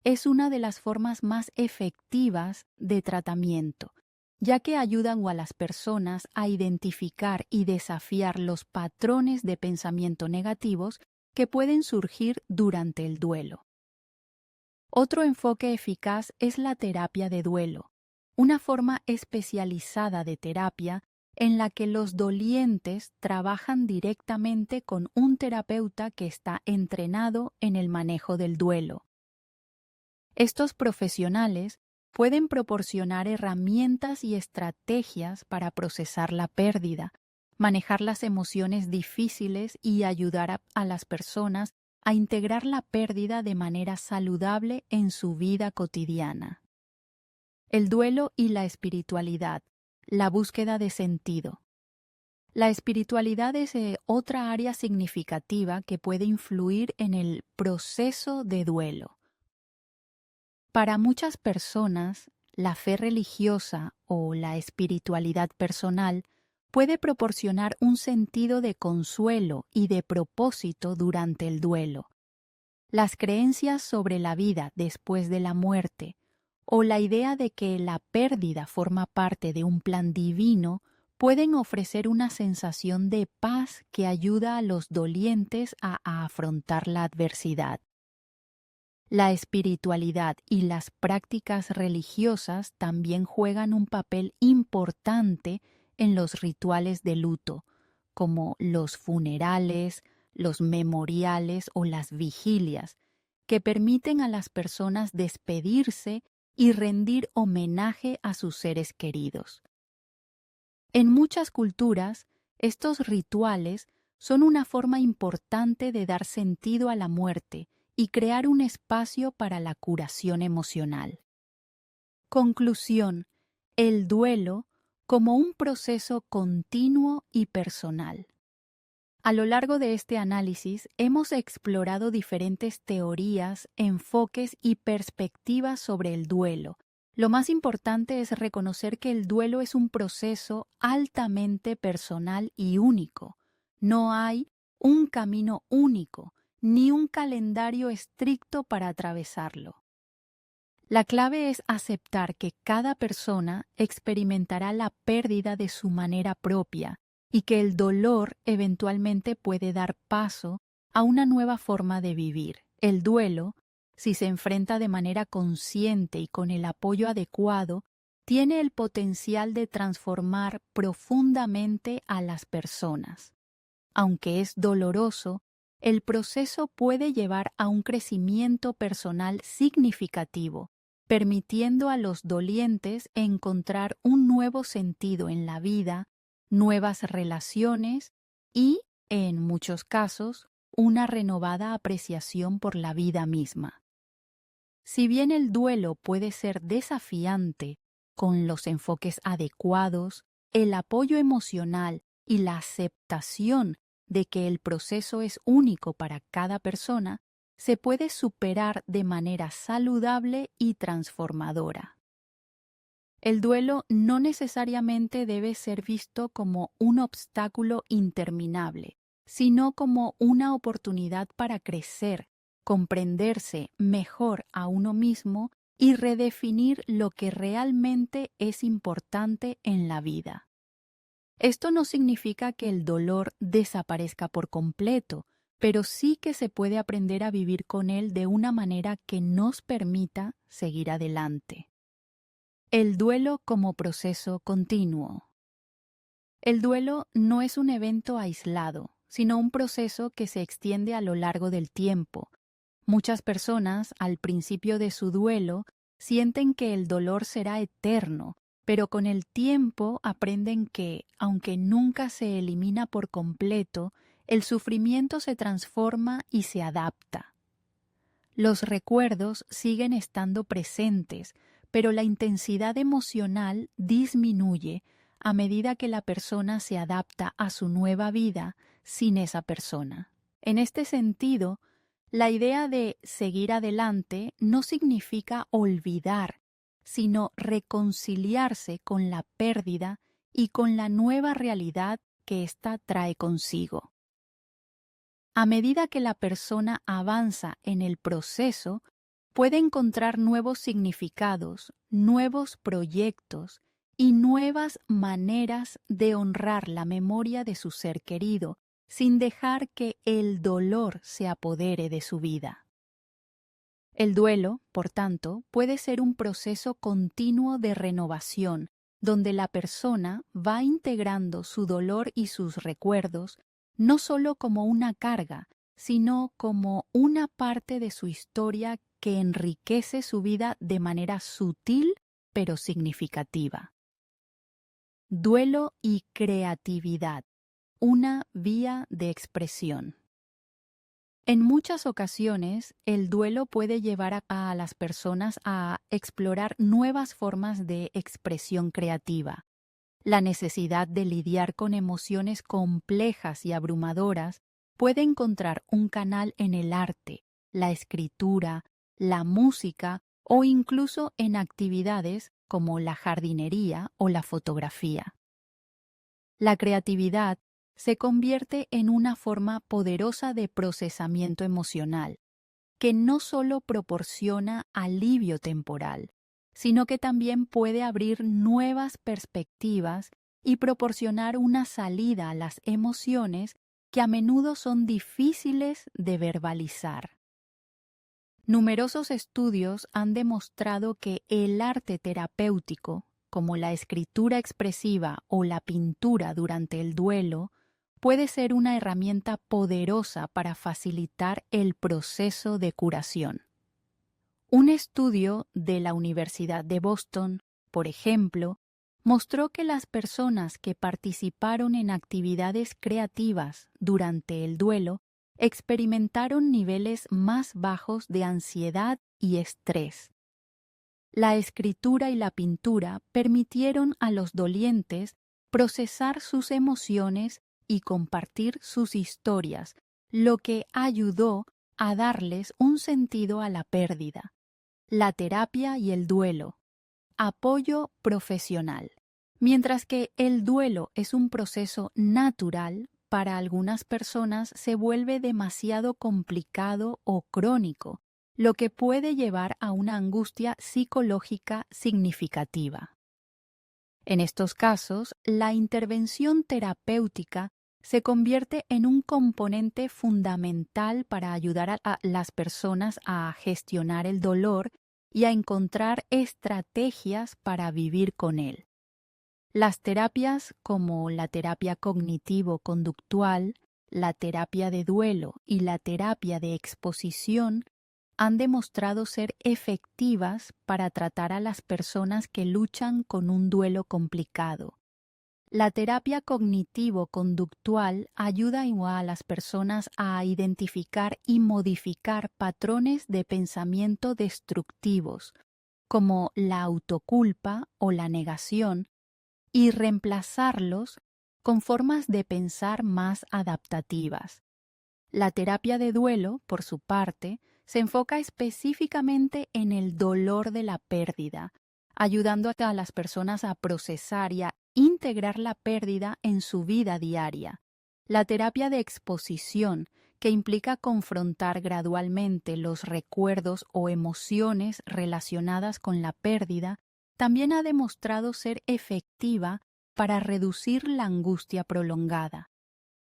es una de las formas más efectivas de tratamiento, ya que ayudan a las personas a identificar y desafiar los patrones de pensamiento negativos que pueden surgir durante el duelo. Otro enfoque eficaz es la terapia de duelo, una forma especializada de terapia en la que los dolientes trabajan directamente con un terapeuta que está entrenado en el manejo del duelo. Estos profesionales pueden proporcionar herramientas y estrategias para procesar la pérdida, manejar las emociones difíciles y ayudar a las personas a integrar la pérdida de manera saludable en su vida cotidiana. El duelo y la espiritualidad, la búsqueda de sentido. La espiritualidad es otra área significativa que puede influir en el proceso de duelo. Para muchas personas, la fe religiosa o la espiritualidad personal puede proporcionar un sentido de consuelo y de propósito durante el duelo. Las creencias sobre la vida después de la muerte o la idea de que la pérdida forma parte de un plan divino pueden ofrecer una sensación de paz que ayuda a los dolientes a afrontar la adversidad. La espiritualidad y las prácticas religiosas también juegan un papel importante en los rituales de luto, como los funerales, los memoriales o las vigilias, que permiten a las personas despedirse y rendir homenaje a sus seres queridos. En muchas culturas, estos rituales son una forma importante de dar sentido a la muerte y crear un espacio para la curación emocional. Conclusión: el duelo como un proceso continuo y personal. A lo largo de este análisis hemos explorado diferentes teorías, enfoques y perspectivas sobre el duelo. Lo más importante es reconocer que el duelo es un proceso altamente personal y único. No hay un camino único, ni un calendario estricto para atravesarlo. La clave es aceptar que cada persona experimentará la pérdida de su manera propia y que el dolor eventualmente puede dar paso a una nueva forma de vivir. El duelo, si se enfrenta de manera consciente y con el apoyo adecuado, tiene el potencial de transformar profundamente a las personas. Aunque es doloroso, el proceso puede llevar a un crecimiento personal significativo, permitiendo a los dolientes encontrar un nuevo sentido en la vida, nuevas relaciones y, en muchos casos, una renovada apreciación por la vida misma. Si bien el duelo puede ser desafiante, con los enfoques adecuados, el apoyo emocional y la aceptación de que el proceso es único para cada persona, se puede superar de manera saludable y transformadora. El duelo no necesariamente debe ser visto como un obstáculo interminable, sino como una oportunidad para crecer, comprenderse mejor a uno mismo y redefinir lo que realmente es importante en la vida. Esto no significa que el dolor desaparezca por completo, pero sí que se puede aprender a vivir con él de una manera que nos permita seguir adelante. El duelo como proceso continuo. El duelo no es un evento aislado, sino un proceso que se extiende a lo largo del tiempo. Muchas personas, al principio de su duelo, sienten que el dolor será eterno, pero con el tiempo aprenden que, aunque nunca se elimina por completo, el sufrimiento se transforma y se adapta. Los recuerdos siguen estando presentes, pero la intensidad emocional disminuye a medida que la persona se adapta a su nueva vida sin esa persona. En este sentido, la idea de seguir adelante no significa olvidar, sino reconciliarse con la pérdida y con la nueva realidad que ésta trae consigo. A medida que la persona avanza en el proceso, puede encontrar nuevos significados, nuevos proyectos y nuevas maneras de honrar la memoria de su ser querido, sin dejar que el dolor se apodere de su vida. El duelo, por tanto, puede ser un proceso continuo de renovación, donde la persona va integrando su dolor y sus recuerdos no solo como una carga, sino como una parte de su historia que enriquece su vida de manera sutil pero significativa. Duelo y creatividad, una vía de expresión. En muchas ocasiones, el duelo puede llevar a las personas a explorar nuevas formas de expresión creativa. La necesidad de lidiar con emociones complejas y abrumadoras puede encontrar un canal en el arte, la escritura, la música o incluso en actividades como la jardinería o la fotografía. La creatividad se convierte en una forma poderosa de procesamiento emocional, que no solo proporciona alivio temporal, sino que también puede abrir nuevas perspectivas y proporcionar una salida a las emociones que a menudo son difíciles de verbalizar. Numerosos estudios han demostrado que el arte terapéutico, como la escritura expresiva o la pintura durante el duelo, puede ser una herramienta poderosa para facilitar el proceso de curación. Un estudio de la Universidad de Boston, por ejemplo, mostró que las personas que participaron en actividades creativas durante el duelo experimentaron niveles más bajos de ansiedad y estrés. La escritura y la pintura permitieron a los dolientes procesar sus emociones y compartir sus historias, lo que ayudó a darles un sentido a la pérdida. La terapia y el duelo. Apoyo profesional. Mientras que el duelo es un proceso natural, para algunas personas se vuelve demasiado complicado o crónico, lo que puede llevar a una angustia psicológica significativa. En estos casos, la intervención terapéutica se convierte en un componente fundamental para ayudar a las personas a gestionar el dolor y a encontrar estrategias para vivir con él. Las terapias como la terapia cognitivo-conductual, la terapia de duelo y la terapia de exposición han demostrado ser efectivas para tratar a las personas que luchan con un duelo complicado. La terapia cognitivo-conductual ayuda a las personas a identificar y modificar patrones de pensamiento destructivos, como la autoculpa o la negación, y reemplazarlos con formas de pensar más adaptativas. La terapia de duelo, por su parte, se enfoca específicamente en el dolor de la pérdida, ayudando a las personas a procesar y a integrar la pérdida en su vida diaria. La terapia de exposición, que implica confrontar gradualmente los recuerdos o emociones relacionadas con la pérdida, también ha demostrado ser efectiva para reducir la angustia prolongada.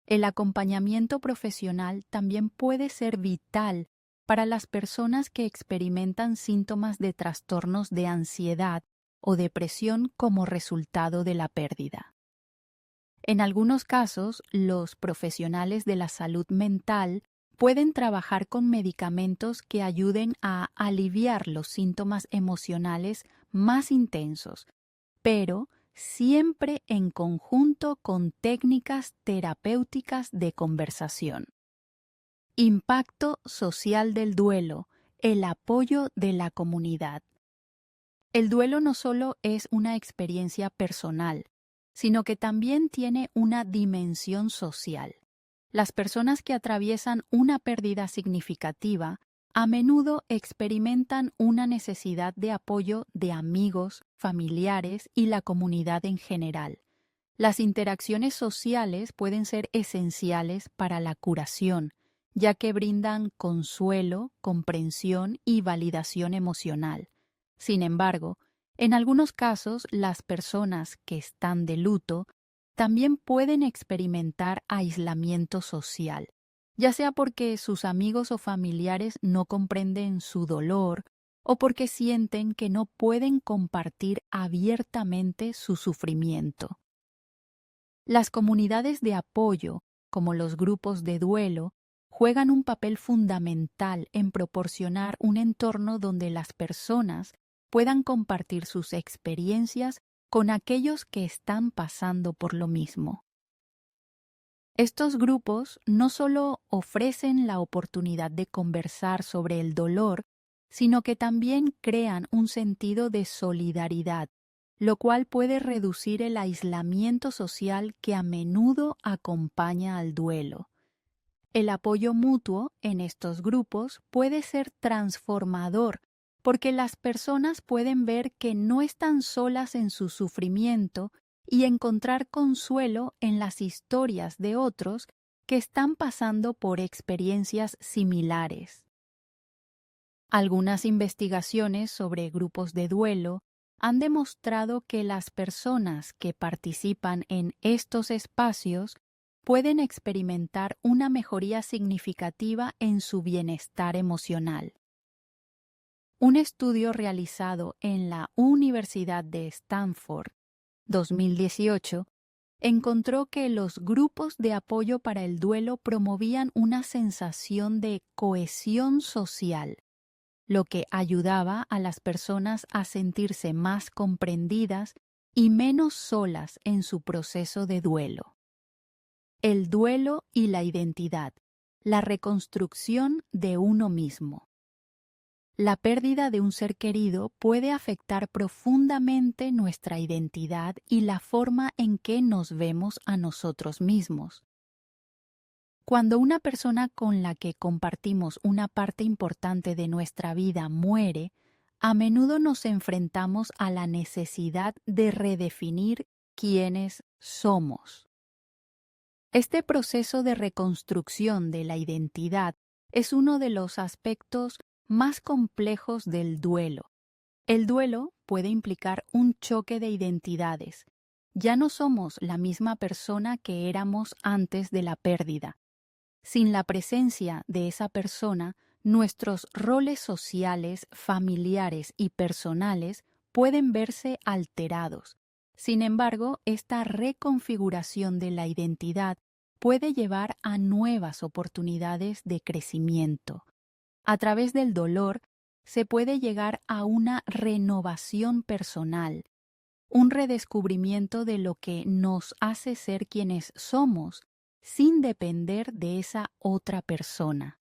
El acompañamiento profesional también puede ser vital para las personas que experimentan síntomas de trastornos de ansiedad o depresión como resultado de la pérdida. En algunos casos, los profesionales de la salud mental pueden trabajar con medicamentos que ayuden a aliviar los síntomas emocionales más intensos, pero siempre en conjunto con técnicas terapéuticas de conversación. Impacto social del duelo, el apoyo de la comunidad. El duelo no solo es una experiencia personal, sino que también tiene una dimensión social. Las personas que atraviesan una pérdida significativa a menudo experimentan una necesidad de apoyo de amigos, familiares y la comunidad en general. Las interacciones sociales pueden ser esenciales para la curación, ya que brindan consuelo, comprensión y validación emocional. Sin embargo, en algunos casos, las personas que están de luto también pueden experimentar aislamiento social, ya sea porque sus amigos o familiares no comprenden su dolor o porque sienten que no pueden compartir abiertamente su sufrimiento. Las comunidades de apoyo, como los grupos de duelo, juegan un papel fundamental en proporcionar un entorno donde las personas puedan compartir sus experiencias con aquellos que están pasando por lo mismo. Estos grupos no solo ofrecen la oportunidad de conversar sobre el dolor, sino que también crean un sentido de solidaridad, lo cual puede reducir el aislamiento social que a menudo acompaña al duelo. El apoyo mutuo en estos grupos puede ser transformador porque las personas pueden ver que no están solas en su sufrimiento y encontrar consuelo en las historias de otros que están pasando por experiencias similares. Algunas investigaciones sobre grupos de duelo han demostrado que las personas que participan en estos espacios pueden experimentar una mejoría significativa en su bienestar emocional. Un estudio realizado en la Universidad de Stanford, 2018, encontró que los grupos de apoyo para el duelo promovían una sensación de cohesión social, lo que ayudaba a las personas a sentirse más comprendidas y menos solas en su proceso de duelo. El duelo y la identidad, la reconstrucción de uno mismo. La pérdida de un ser querido puede afectar profundamente nuestra identidad y la forma en que nos vemos a nosotros mismos. Cuando una persona con la que compartimos una parte importante de nuestra vida muere, a menudo nos enfrentamos a la necesidad de redefinir quiénes somos. Este proceso de reconstrucción de la identidad es uno de los aspectos más complejos del duelo. El duelo puede implicar un choque de identidades. Ya no somos la misma persona que éramos antes de la pérdida. Sin la presencia de esa persona, nuestros roles sociales, familiares y personales pueden verse alterados. Sin embargo, esta reconfiguración de la identidad puede llevar a nuevas oportunidades de crecimiento. A través del dolor se puede llegar a una renovación personal, un redescubrimiento de lo que nos hace ser quienes somos, sin depender de esa otra persona.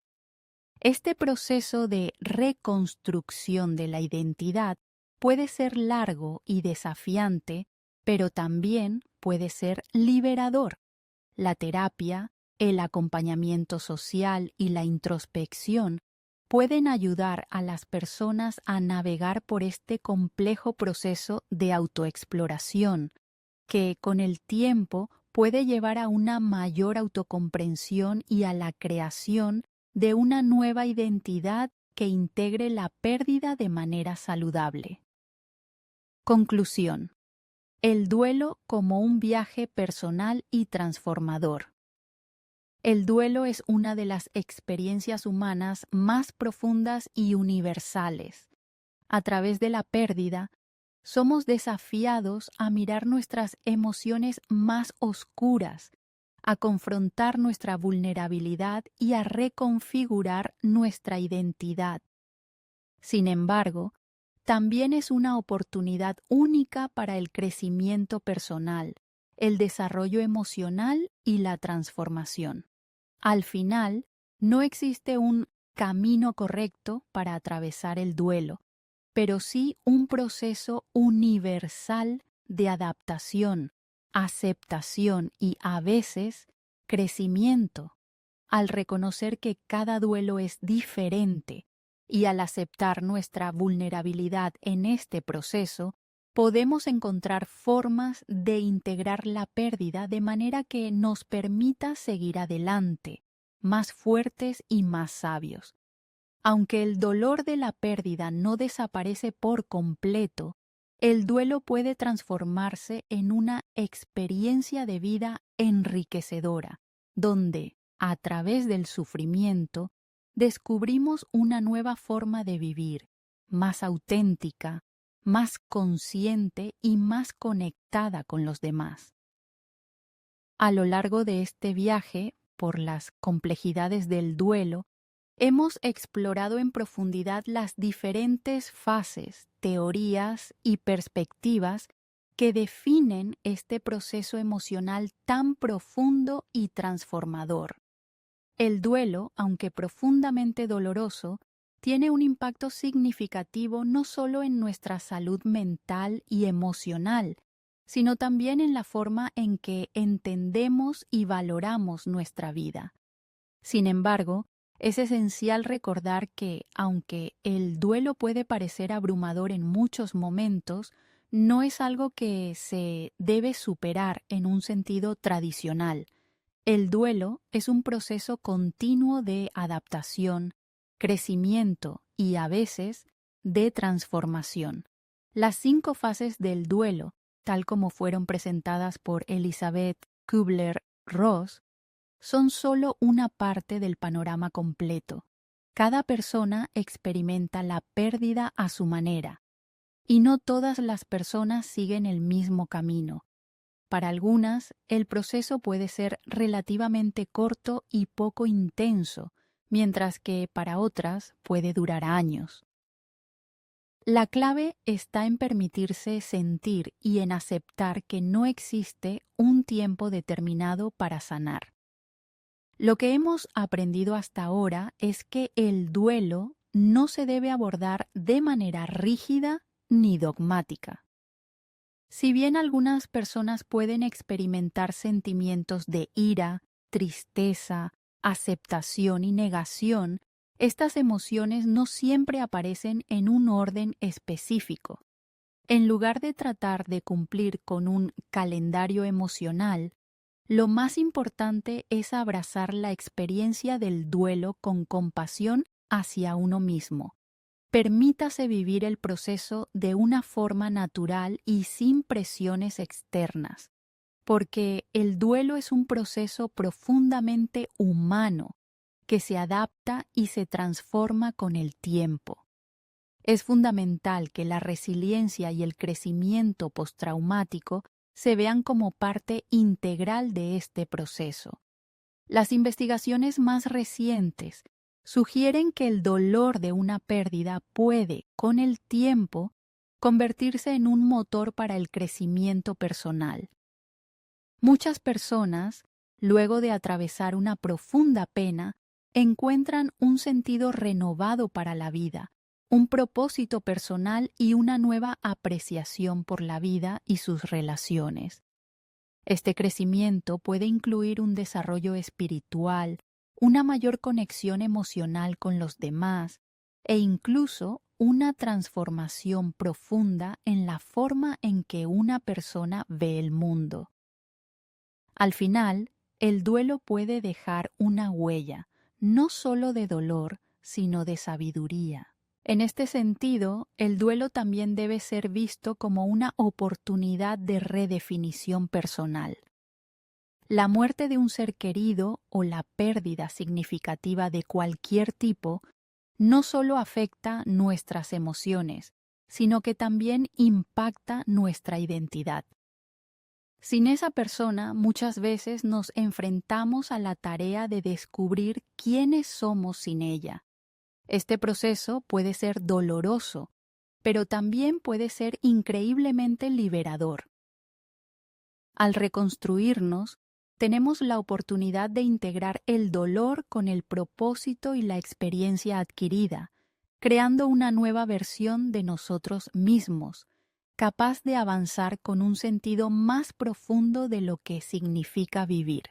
Este proceso de reconstrucción de la identidad puede ser largo y desafiante, pero también puede ser liberador. La terapia, el acompañamiento social y la introspección pueden ayudar a las personas a navegar por este complejo proceso de autoexploración, que con el tiempo puede llevar a una mayor autocomprensión y a la creación de una nueva identidad que integre la pérdida de manera saludable. Conclusión. El duelo como un viaje personal y transformador. El duelo es una de las experiencias humanas más profundas y universales. A través de la pérdida, somos desafiados a mirar nuestras emociones más oscuras, a confrontar nuestra vulnerabilidad y a reconfigurar nuestra identidad. Sin embargo, también es una oportunidad única para el crecimiento personal, el desarrollo emocional y la transformación. Al final, no existe un camino correcto para atravesar el duelo, pero sí un proceso universal de adaptación, aceptación y, a veces, crecimiento. Al reconocer que cada duelo es diferente y al aceptar nuestra vulnerabilidad en este proceso, podemos encontrar formas de integrar la pérdida de manera que nos permita seguir adelante, más fuertes y más sabios. Aunque el dolor de la pérdida no desaparece por completo, el duelo puede transformarse en una experiencia de vida enriquecedora, donde, a través del sufrimiento, descubrimos una nueva forma de vivir, más auténtica, más consciente y más conectada con los demás. A lo largo de este viaje por las complejidades del duelo, hemos explorado en profundidad las diferentes fases, teorías y perspectivas que definen este proceso emocional tan profundo y transformador. El duelo, aunque profundamente doloroso, tiene un impacto significativo no solo en nuestra salud mental y emocional, sino también en la forma en que entendemos y valoramos nuestra vida. Sin embargo, es esencial recordar que, aunque el duelo puede parecer abrumador en muchos momentos, no es algo que se debe superar en un sentido tradicional. El duelo es un proceso continuo de adaptación, crecimiento y, a veces, de transformación. Las 5 fases del duelo, tal como fueron presentadas por Elizabeth Kubler-Ross, son solo una parte del panorama completo. Cada persona experimenta la pérdida a su manera, y no todas las personas siguen el mismo camino. Para algunas, el proceso puede ser relativamente corto y poco intenso, mientras que para otras puede durar años. La clave está en permitirse sentir y en aceptar que no existe un tiempo determinado para sanar. Lo que hemos aprendido hasta ahora es que el duelo no se debe abordar de manera rígida ni dogmática. Si bien algunas personas pueden experimentar sentimientos de ira, tristeza, aceptación y negación, estas emociones no siempre aparecen en un orden específico. En lugar de tratar de cumplir con un calendario emocional, lo más importante es abrazar la experiencia del duelo con compasión hacia uno mismo. Permítase vivir el proceso de una forma natural y sin presiones externas, porque el duelo es un proceso profundamente humano que se adapta y se transforma con el tiempo. Es fundamental que la resiliencia y el crecimiento postraumático se vean como parte integral de este proceso. Las investigaciones más recientes sugieren que el dolor de una pérdida puede, con el tiempo, convertirse en un motor para el crecimiento personal. Muchas personas, luego de atravesar una profunda pena, encuentran un sentido renovado para la vida, un propósito personal y una nueva apreciación por la vida y sus relaciones. Este crecimiento puede incluir un desarrollo espiritual, una mayor conexión emocional con los demás e incluso una transformación profunda en la forma en que una persona ve el mundo. Al final, el duelo puede dejar una huella, no solo de dolor, sino de sabiduría. En este sentido, el duelo también debe ser visto como una oportunidad de redefinición personal. La muerte de un ser querido o la pérdida significativa de cualquier tipo no solo afecta nuestras emociones, sino que también impacta nuestra identidad. Sin esa persona, muchas veces nos enfrentamos a la tarea de descubrir quiénes somos sin ella. Este proceso puede ser doloroso, pero también puede ser increíblemente liberador. Al reconstruirnos, tenemos la oportunidad de integrar el dolor con el propósito y la experiencia adquirida, creando una nueva versión de nosotros mismos, capaz de avanzar con un sentido más profundo de lo que significa vivir.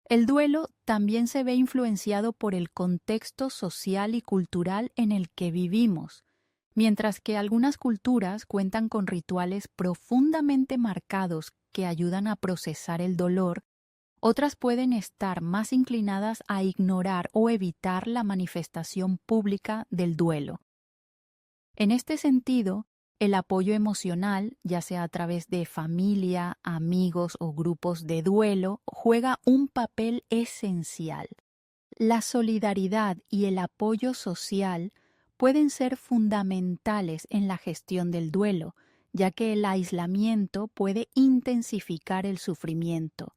El duelo también se ve influenciado por el contexto social y cultural en el que vivimos. Mientras que algunas culturas cuentan con rituales profundamente marcados que ayudan a procesar el dolor, otras pueden estar más inclinadas a ignorar o evitar la manifestación pública del duelo. En este sentido, el apoyo emocional, ya sea a través de familia, amigos o grupos de duelo, juega un papel esencial. La solidaridad y el apoyo social pueden ser fundamentales en la gestión del duelo, ya que el aislamiento puede intensificar el sufrimiento.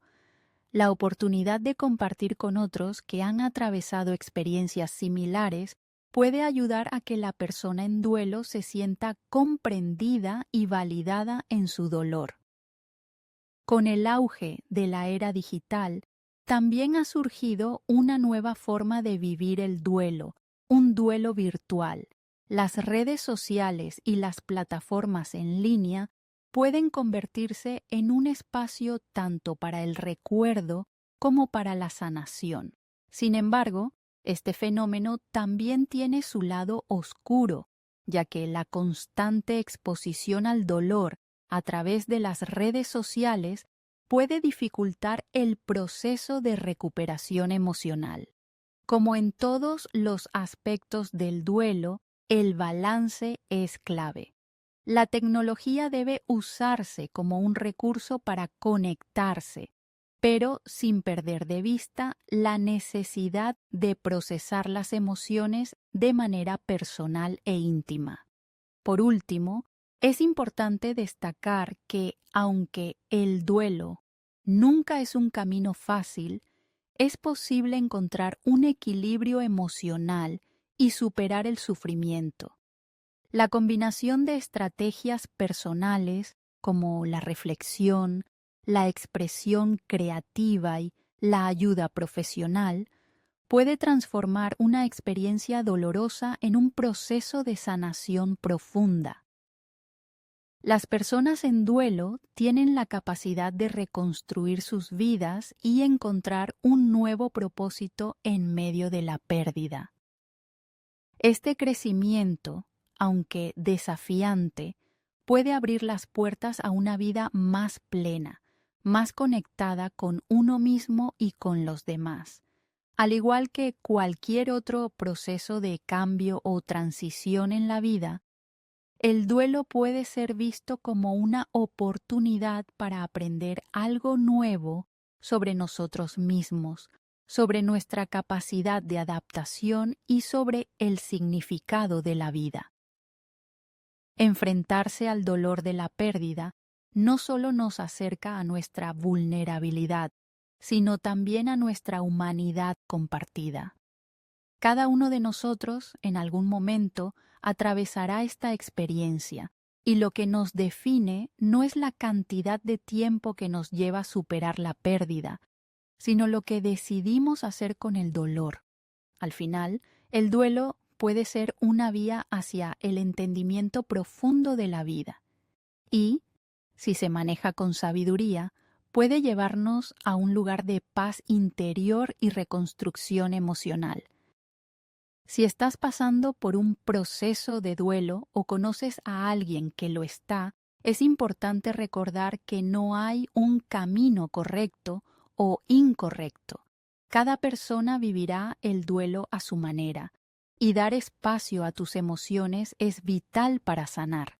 La oportunidad de compartir con otros que han atravesado experiencias similares puede ayudar a que la persona en duelo se sienta comprendida y validada en su dolor. Con el auge de la era digital, también ha surgido una nueva forma de vivir el duelo, un duelo virtual. Las redes sociales y las plataformas en línea pueden convertirse en un espacio tanto para el recuerdo como para la sanación. Sin embargo, este fenómeno también tiene su lado oscuro, ya que la constante exposición al dolor a través de las redes sociales puede dificultar el proceso de recuperación emocional. Como en todos los aspectos del duelo, el balance es clave. La tecnología debe usarse como un recurso para conectarse, pero sin perder de vista la necesidad de procesar las emociones de manera personal e íntima. Por último, es importante destacar que, aunque el duelo nunca es un camino fácil, es posible encontrar un equilibrio emocional y superar el sufrimiento. La combinación de estrategias personales como la reflexión, la expresión creativa y la ayuda profesional puede transformar una experiencia dolorosa en un proceso de sanación profunda. Las personas en duelo tienen la capacidad de reconstruir sus vidas y encontrar un nuevo propósito en medio de la pérdida. Este crecimiento, aunque desafiante, puede abrir las puertas a una vida más plena, más conectada con uno mismo y con los demás. Al igual que cualquier otro proceso de cambio o transición en la vida, el duelo puede ser visto como una oportunidad para aprender algo nuevo sobre nosotros mismos, sobre nuestra capacidad de adaptación y sobre el significado de la vida. Enfrentarse al dolor de la pérdida no solo nos acerca a nuestra vulnerabilidad, sino también a nuestra humanidad compartida. Cada uno de nosotros, en algún momento, atravesará esta experiencia, y lo que nos define no es la cantidad de tiempo que nos lleva a superar la pérdida, sino lo que decidimos hacer con el dolor. Al final, el duelo puede ser una vía hacia el entendimiento profundo de la vida y, si se maneja con sabiduría, puede llevarnos a un lugar de paz interior y reconstrucción emocional. Si estás pasando por un proceso de duelo o conoces a alguien que lo está, es importante recordar que no hay un camino correcto o incorrecto. Cada persona vivirá el duelo a su manera, y dar espacio a tus emociones es vital para sanar.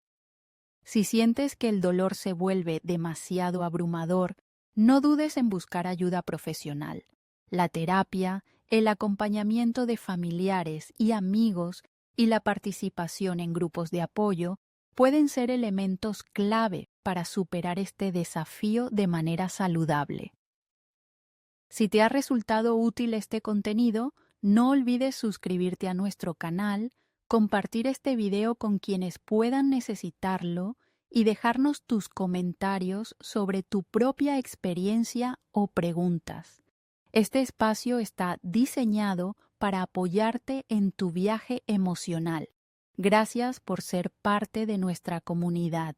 Si sientes que el dolor se vuelve demasiado abrumador, no dudes en buscar ayuda profesional. La terapia, el acompañamiento de familiares y amigos y la participación en grupos de apoyo pueden ser elementos clave para superar este desafío de manera saludable. Si te ha resultado útil este contenido, no olvides suscribirte a nuestro canal, compartir este video con quienes puedan necesitarlo y dejarnos tus comentarios sobre tu propia experiencia o preguntas. Este espacio está diseñado para apoyarte en tu viaje emocional. Gracias por ser parte de nuestra comunidad.